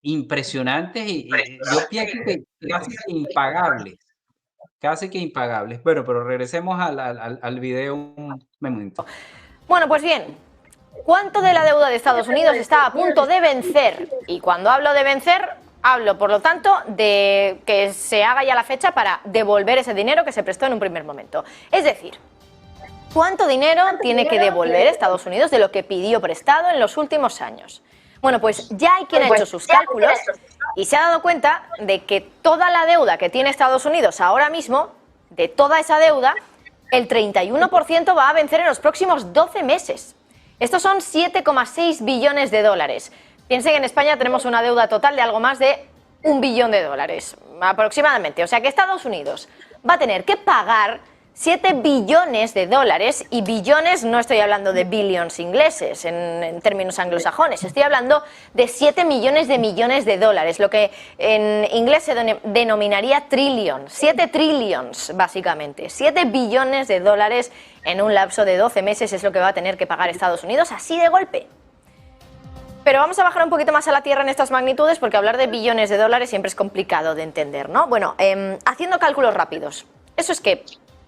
impresionantes y yo pienso que casi que impagables. Bueno, pero regresemos al video un momento. Bueno, pues bien, ¿cuánto de la deuda de Estados Unidos está a punto de vencer? Y cuando hablo de vencer, hablo, por lo tanto, de que se haga ya la fecha para devolver ese dinero que se prestó en un primer momento. Es decir, ¿cuánto dinero tiene que devolver Estados Unidos de lo que pidió prestado en los últimos años? Bueno, pues ya hay quien ha hecho sus cálculos y se ha dado cuenta de que toda la deuda que tiene Estados Unidos ahora mismo, de toda esa deuda, el 31% va a vencer en los próximos 12 meses. Estos son 7,6 billones de dólares. Piensen que en España tenemos una deuda total de algo más de 1 billón de dólares, aproximadamente. O sea que Estados Unidos va a tener que pagar 7 billones de dólares, y billones no estoy hablando de billions ingleses en términos anglosajones, estoy hablando de 7 millones de dólares, lo que en inglés se denominaría trillion, 7 trillions básicamente, 7 billones de dólares en un lapso de 12 meses es lo que va a tener que pagar Estados Unidos así de golpe. Pero vamos a bajar un poquito más a la tierra en estas magnitudes porque hablar de billones de dólares siempre es complicado de entender, ¿no? Bueno, haciendo cálculos rápidos, eso es que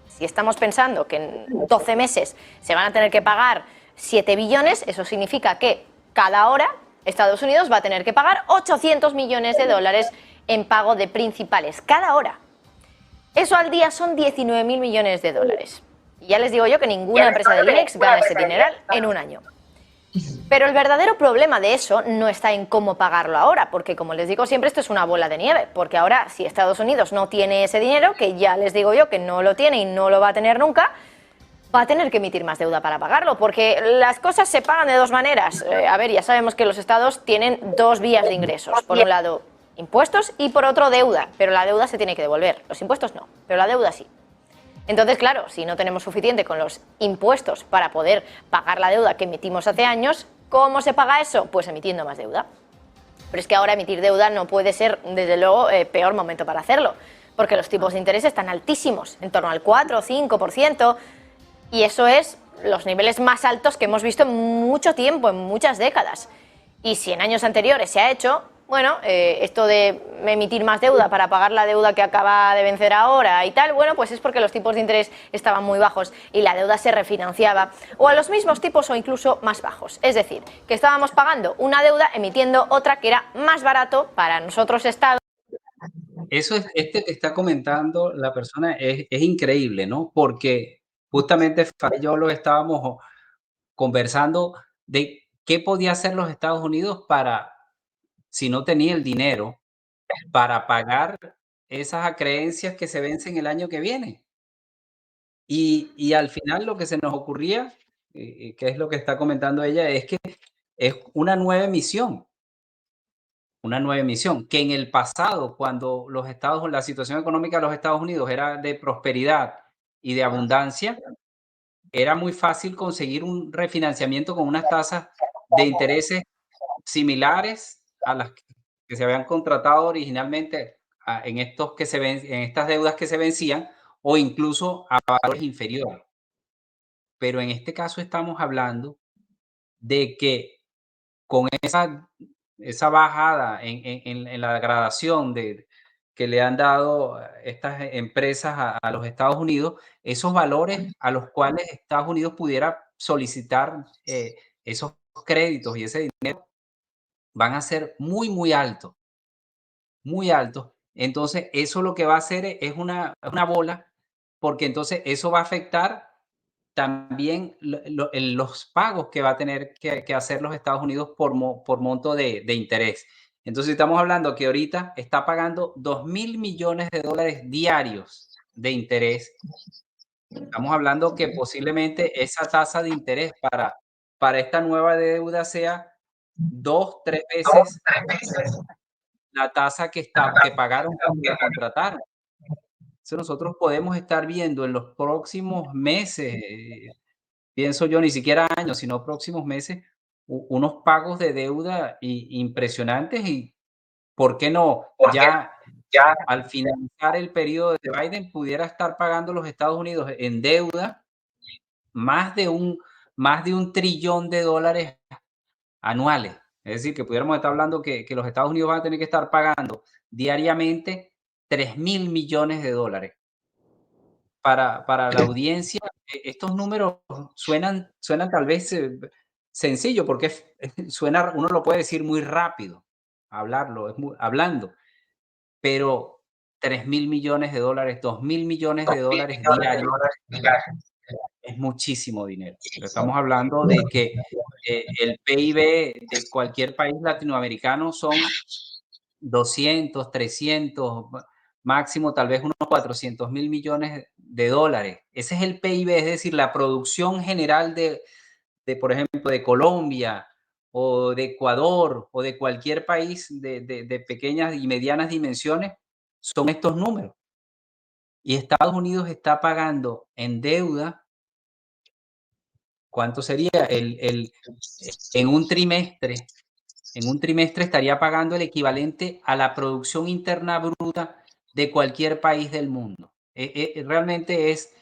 si estamos pensando que en 12 meses se van a tener que pagar 7 billones, eso significa que cada hora Estados Unidos va a tener que pagar 800 millones de dólares en pago de principales, cada hora. Eso al día son 19.000 millones de dólares. Y ya les digo yo que ninguna empresa del IBEX gana ese dineral en un año. Pero el verdadero problema de eso no está en cómo pagarlo ahora, porque como les digo siempre, esto es una bola de nieve, porque ahora si Estados Unidos no tiene ese dinero, que ya les digo yo que no lo tiene y no lo va a tener nunca, va a tener que emitir más deuda para pagarlo, porque las cosas se pagan de dos maneras. A ver, ya sabemos que los estados tienen dos vías de ingresos, por un lado impuestos y por otro deuda, pero la deuda se tiene que devolver, los impuestos no, pero la deuda sí. Entonces, claro, si no tenemos suficiente con los impuestos para poder pagar la deuda que emitimos hace años, ¿cómo se paga eso? Pues emitiendo más deuda. Pero es que ahora emitir deuda no puede ser, desde luego, peor momento para hacerlo, porque los tipos de interés están altísimos, en torno al 4 o 5%, y eso es los niveles más altos que hemos visto en mucho tiempo, en muchas décadas. Y si en años anteriores se ha hecho, bueno, esto de emitir más deuda para pagar la deuda que acaba de vencer ahora y tal, bueno, pues es porque los tipos de interés estaban muy bajos y la deuda se refinanciaba o a los mismos tipos o incluso más bajos. Es decir, que estábamos pagando una deuda emitiendo otra que era más barato para nosotros Estados. Eso es, que está comentando la persona es increíble, ¿no? Porque justamente Fabio y yo lo estábamos conversando de qué podía hacer los Estados Unidos para, si no tenía el dinero, para pagar esas acreencias que se vencen el año que viene. Y al final lo que se nos ocurría, que es lo que está comentando ella, es que es una nueva emisión, que en el pasado, cuando la situación económica de los Estados Unidos era de prosperidad y de abundancia, era muy fácil conseguir un refinanciamiento con unas tasas de intereses similares a las que se habían contratado originalmente en en estas deudas que se vencían, o incluso a valores inferiores. Pero en este caso estamos hablando de que con esa bajada en la gradación que le han dado estas empresas a los Estados Unidos, esos valores a los cuales Estados Unidos pudiera solicitar esos créditos y ese dinero van a ser muy, muy altos, muy altos. Entonces, eso lo que va a hacer es una bola, porque entonces eso va a afectar también los pagos que va a tener que hacer los Estados Unidos por monto de interés. Entonces, estamos hablando que ahorita está pagando $2.000 millones diarios de interés. Estamos hablando que posiblemente esa tasa de interés para esta nueva deuda sea 2, 3 veces la tasa que pagaron cuando la contrataron. Entonces, nosotros podemos estar viendo en los próximos meses, pienso yo, ni siquiera años, sino próximos meses, unos pagos de deuda impresionantes y, ¿por qué no? Ya al finalizar el periodo de Biden pudiera estar pagando los Estados Unidos en deuda más de un trillón de dólares anuales. Es decir, que pudiéramos estar hablando que los Estados Unidos van a tener que estar pagando diariamente $3.000 millones. Para la audiencia, estos números suenan tal vez sencillo, porque suena, uno lo puede decir muy rápido, hablarlo, hablando, pero $3.000 millones, $2.000 millones diarios es muchísimo dinero. Pero estamos hablando de que el PIB de cualquier país latinoamericano son 200, 300, máximo tal vez unos $400.000 millones. Ese es el PIB, es decir, la producción general por ejemplo, de Colombia o de Ecuador o de cualquier país de pequeñas y medianas dimensiones, son estos números. Y Estados Unidos está pagando en deuda, ¿cuánto sería? En un trimestre, estaría pagando el equivalente a la producción interna bruta de cualquier país del mundo. Realmente es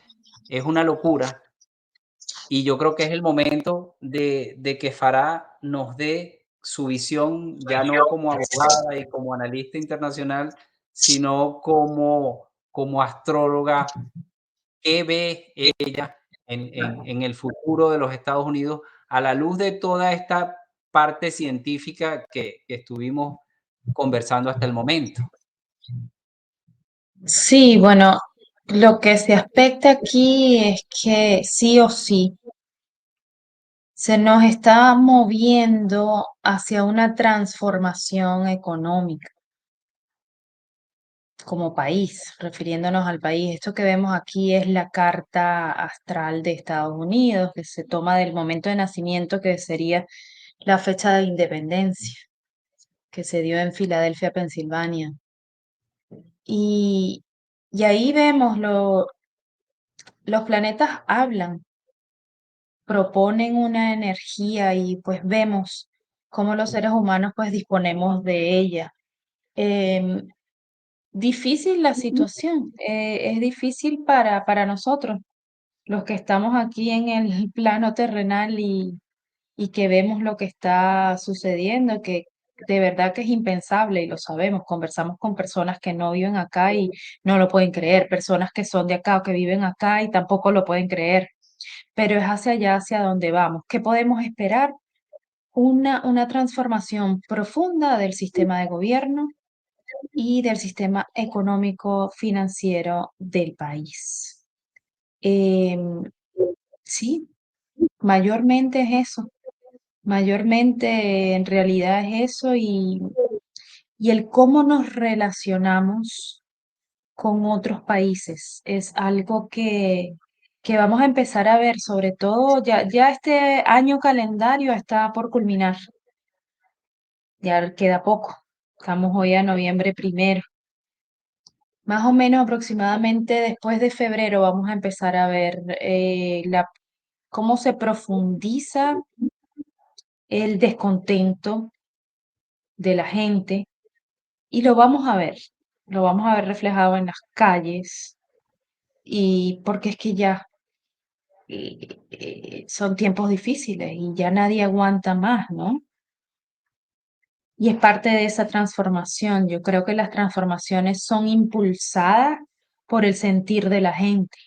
una locura, y yo creo que es el momento de que Farah nos dé su visión, ya no como abogada y como analista internacional, sino como astróloga. ¿Qué ve ella en el futuro de los Estados Unidos a la luz de toda esta parte científica que estuvimos conversando hasta el momento? Sí, bueno, lo que se aspecta aquí es que sí o sí se nos está moviendo hacia una transformación económica como país, refiriéndonos al país. Esto que vemos aquí es la carta astral de Estados Unidos, que se toma del momento de nacimiento, que sería la fecha de independencia, que se dio en Filadelfia, Pensilvania. Y, y ahí vemos los planetas hablan, proponen una energía y pues vemos cómo los seres humanos pues disponemos de ella. Em, Difícil la situación, es difícil para nosotros, los que estamos aquí en el plano terrenal y que vemos lo que está sucediendo, que de verdad que es impensable y lo sabemos. Conversamos con personas que no viven acá y no lo pueden creer, personas que son de acá o que viven acá y tampoco lo pueden creer, pero es hacia allá, hacia donde vamos. ¿Qué podemos esperar? Una transformación profunda del sistema de gobierno y del sistema económico financiero del país. Em, sí, mayormente es eso, mayormente en realidad es eso y el cómo nos relacionamos con otros países es algo que vamos a empezar a ver, sobre todo ya este año calendario está por culminar, ya queda poco, estamos hoy a noviembre 1. Más o menos aproximadamente después de febrero vamos a empezar a ver cómo se profundiza el descontento de la gente y lo vamos a ver reflejado en las calles y porque es que ya son tiempos difíciles y ya nadie aguanta más, ¿no? Y es parte de esa transformación. Yo creo que las transformaciones son impulsadas por el sentir de la gente.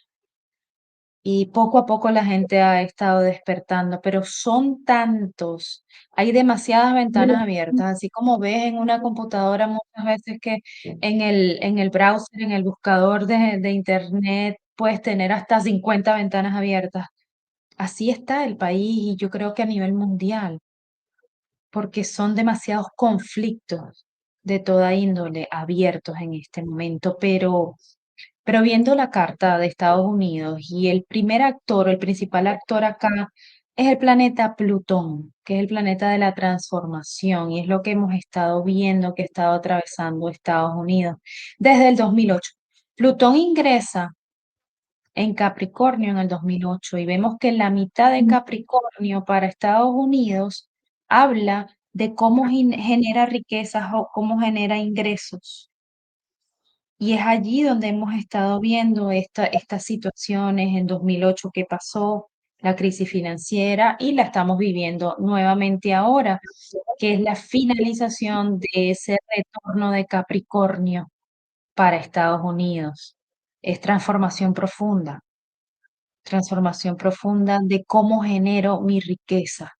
Y poco a poco la gente ha estado despertando, pero son tantos, hay demasiadas ventanas abiertas, así como ves en una computadora muchas veces que en el browser, en el buscador de internet, puedes tener hasta 50 ventanas abiertas. Así está el país y yo creo que a nivel mundial, porque son demasiados conflictos de toda índole abiertos en este momento, pero viendo la carta de Estados Unidos y el primer actor, el principal actor acá es el planeta Plutón, que es el planeta de la transformación y es lo que hemos estado viendo que ha estado atravesando Estados Unidos desde el 2008. Plutón ingresa en Capricornio en el 2008 y vemos que la mitad de Capricornio para Estados Unidos habla de cómo genera riquezas o cómo genera ingresos. Y es allí donde hemos estado viendo estas situaciones en 2008 que pasó, la crisis financiera, y la estamos viviendo nuevamente ahora, que es la finalización de ese retorno de Capricornio para Estados Unidos. Es transformación profunda de cómo genero mi riqueza.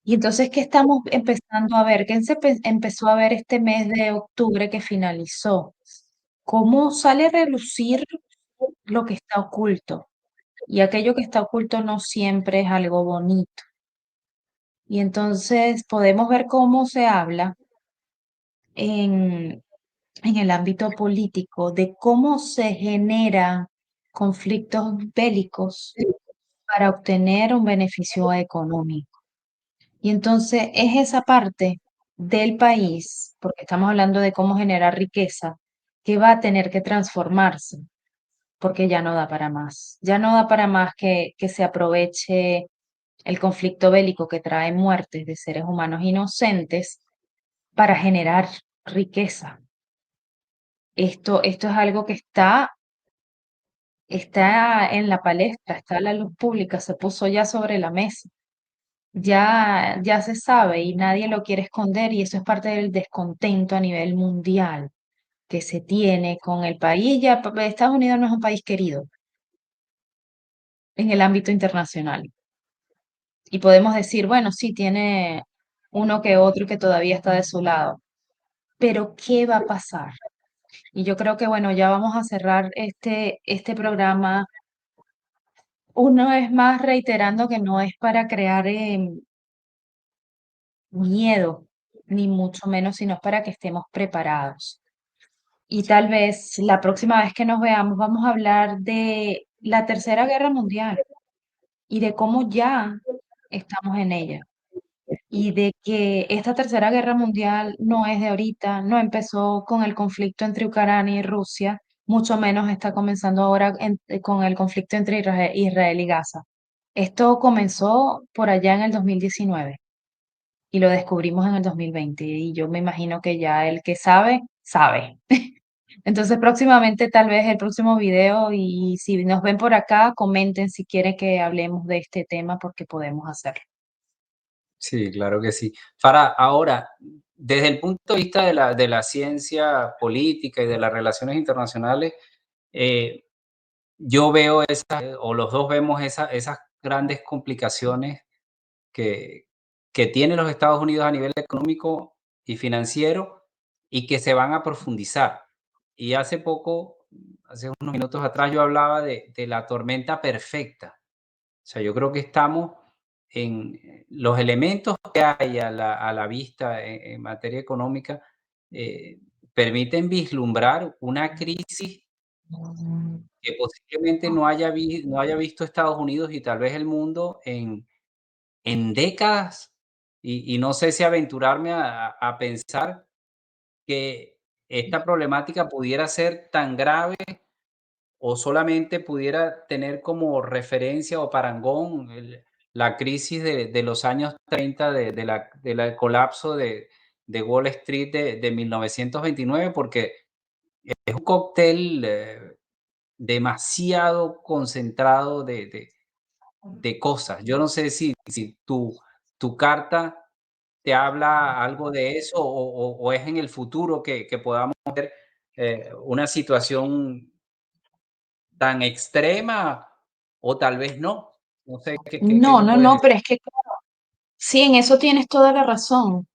Y entonces, ¿qué estamos empezando a ver? ¿Qué se empezó a ver este mes de octubre que finalizó? Cómo sale a relucir lo que está oculto. Y aquello que está oculto no siempre es algo bonito. Y entonces podemos ver cómo se habla en, en el ámbito político de cómo se generan conflictos bélicos para obtener un beneficio económico. Y entonces es esa parte del país, porque estamos hablando de cómo generar riqueza, que va a tener que transformarse, porque ya no da para más. Ya no da para más que se aproveche el conflicto bélico que trae muertes de seres humanos inocentes para generar riqueza. Esto es algo que está en la palestra, está a la luz pública, se puso ya sobre la mesa. Ya se sabe y nadie lo quiere esconder y eso es parte del descontento a nivel mundial que se tiene con el país. Ya Estados Unidos no es un país querido en el ámbito internacional. Y podemos decir, bueno, sí, tiene uno que otro que todavía está de su lado, pero ¿qué va a pasar? Y yo creo que, bueno, ya vamos a cerrar este programa una vez más reiterando que no es para crear miedo, ni mucho menos, sino para que estemos preparados. Y tal vez la próxima vez que nos veamos vamos a hablar de la Tercera Guerra Mundial y de cómo ya estamos en ella. Y de que esta Tercera Guerra Mundial no es de ahorita, no empezó con el conflicto entre Ucrania y Rusia, mucho menos está comenzando ahora con el conflicto entre Israel y Gaza. Esto comenzó por allá en el 2019 y lo descubrimos en el 2020 y yo me imagino que ya el que sabe, sabe. Entonces próximamente tal vez el próximo video y si nos ven por acá, comenten si quieren que hablemos de este tema porque podemos hacerlo. Sí, claro que sí. Farah, ahora, desde el punto de vista de la ciencia política y de las relaciones internacionales, eh, yo veo o los dos vemos esas grandes complicaciones que, que tienen los Estados Unidos a nivel económico y financiero y que se van a profundizar. Y hace poco, hace unos minutos atrás, yo hablaba de la tormenta perfecta. O sea, yo creo que estamos en los elementos que hay a la vista en materia económica, eh, permiten vislumbrar una crisis que posiblemente no haya visto Estados Unidos y tal vez el mundo en décadas. Y no sé si aventurarme a pensar que esta problemática pudiera ser tan grave o solamente pudiera tener como referencia o parangón la crisis de los años 30, del colapso de Wall Street de 1929, porque es un cóctel demasiado concentrado de cosas. Yo no sé si tu carta te habla algo de eso o es en el futuro que podamos ver una situación tan extrema o tal vez no. No sé, ¿qué No, me no, puedes no, decir? pero es que sí, en eso tienes toda la razón.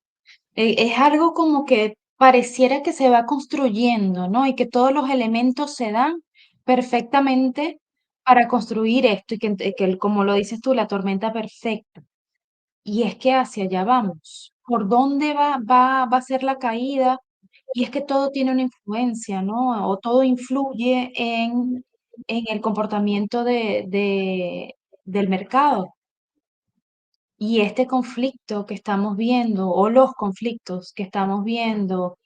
Es algo como que pareciera que se va construyendo, ¿no? Y que todos los elementos se dan perfectamente para construir esto y como lo dices tú, la tormenta perfecta. Y es que hacia allá vamos. ¿Por dónde va a ser la caída? Y es que todo tiene una influencia, ¿no? O todo influye en el comportamiento del mercado. Y este conflicto que estamos viendo, o los conflictos que estamos viendo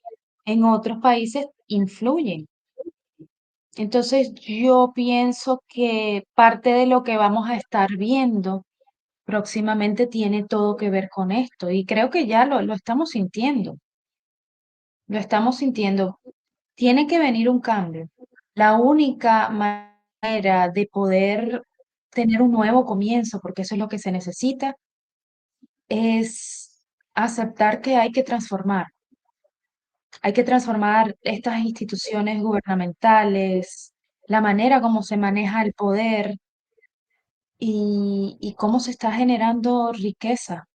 en otros países, influyen. Entonces, yo pienso que parte de lo que vamos a estar viendo próximamente tiene todo que ver con esto. Y creo que ya lo estamos sintiendo. Lo estamos sintiendo. Tiene que venir un cambio. La única manera de poder tener un nuevo comienzo, porque eso es lo que se necesita, es aceptar que hay que transformar. Hay que transformar estas instituciones gubernamentales, la manera como se maneja el poder y cómo se está generando riqueza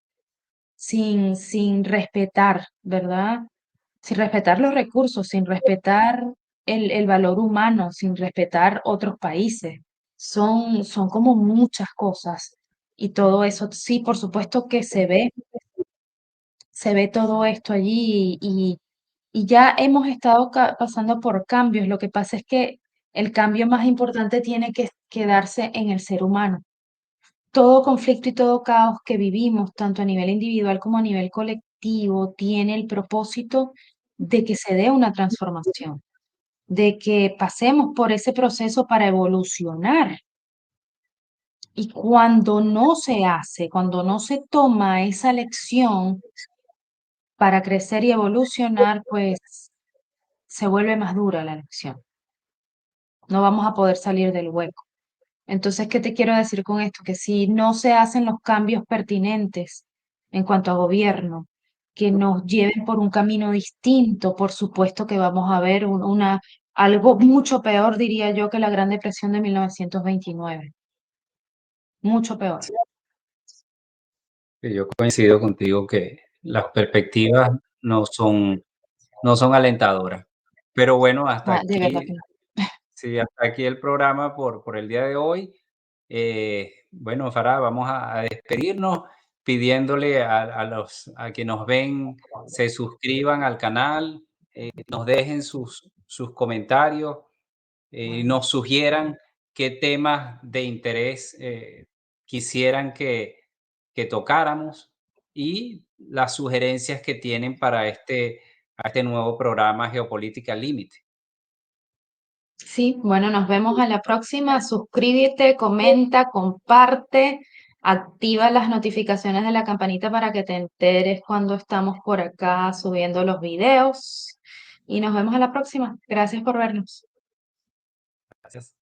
sin respetar, ¿verdad? Sin respetar los recursos, sin respetar el valor humano, sin respetar otros países. Son como muchas cosas. Y todo eso, sí, por supuesto que se ve todo esto allí y ya hemos estado pasando por cambios. Lo que pasa es que el cambio más importante tiene que quedarse en el ser humano. Todo conflicto y todo caos que vivimos, tanto a nivel individual como a nivel colectivo, tiene el propósito de que se dé una transformación, de que pasemos por ese proceso para evolucionar. Y cuando no se hace, cuando no se toma esa lección para crecer y evolucionar, pues se vuelve más dura la lección. No vamos a poder salir del hueco. Entonces, ¿qué te quiero decir con esto? Que si no se hacen los cambios pertinentes en cuanto a gobierno, que nos lleven por un camino distinto, por supuesto que vamos a ver algo mucho peor, diría yo, que la Gran Depresión de 1929. Mucho peor. Yo coincido contigo que las perspectivas no son, no son alentadoras. Pero bueno, hasta Ah, de verdad que aquí, no. sí, hasta aquí el programa por el día de hoy. Bueno, Farah, vamos a despedirnos pidiéndole a que nos ven, se suscriban al canal, nos dejen sus comentarios, nos sugieran qué temas de interés quisieran que tocáramos y las sugerencias que tienen para a este nuevo programa Geopolítica al Límite. Sí, bueno, nos vemos a la próxima. Suscríbete, comenta, comparte, activa las notificaciones de la campanita para que te enteres cuando estamos por acá subiendo los videos. Y nos vemos a la próxima. Gracias por vernos. Gracias.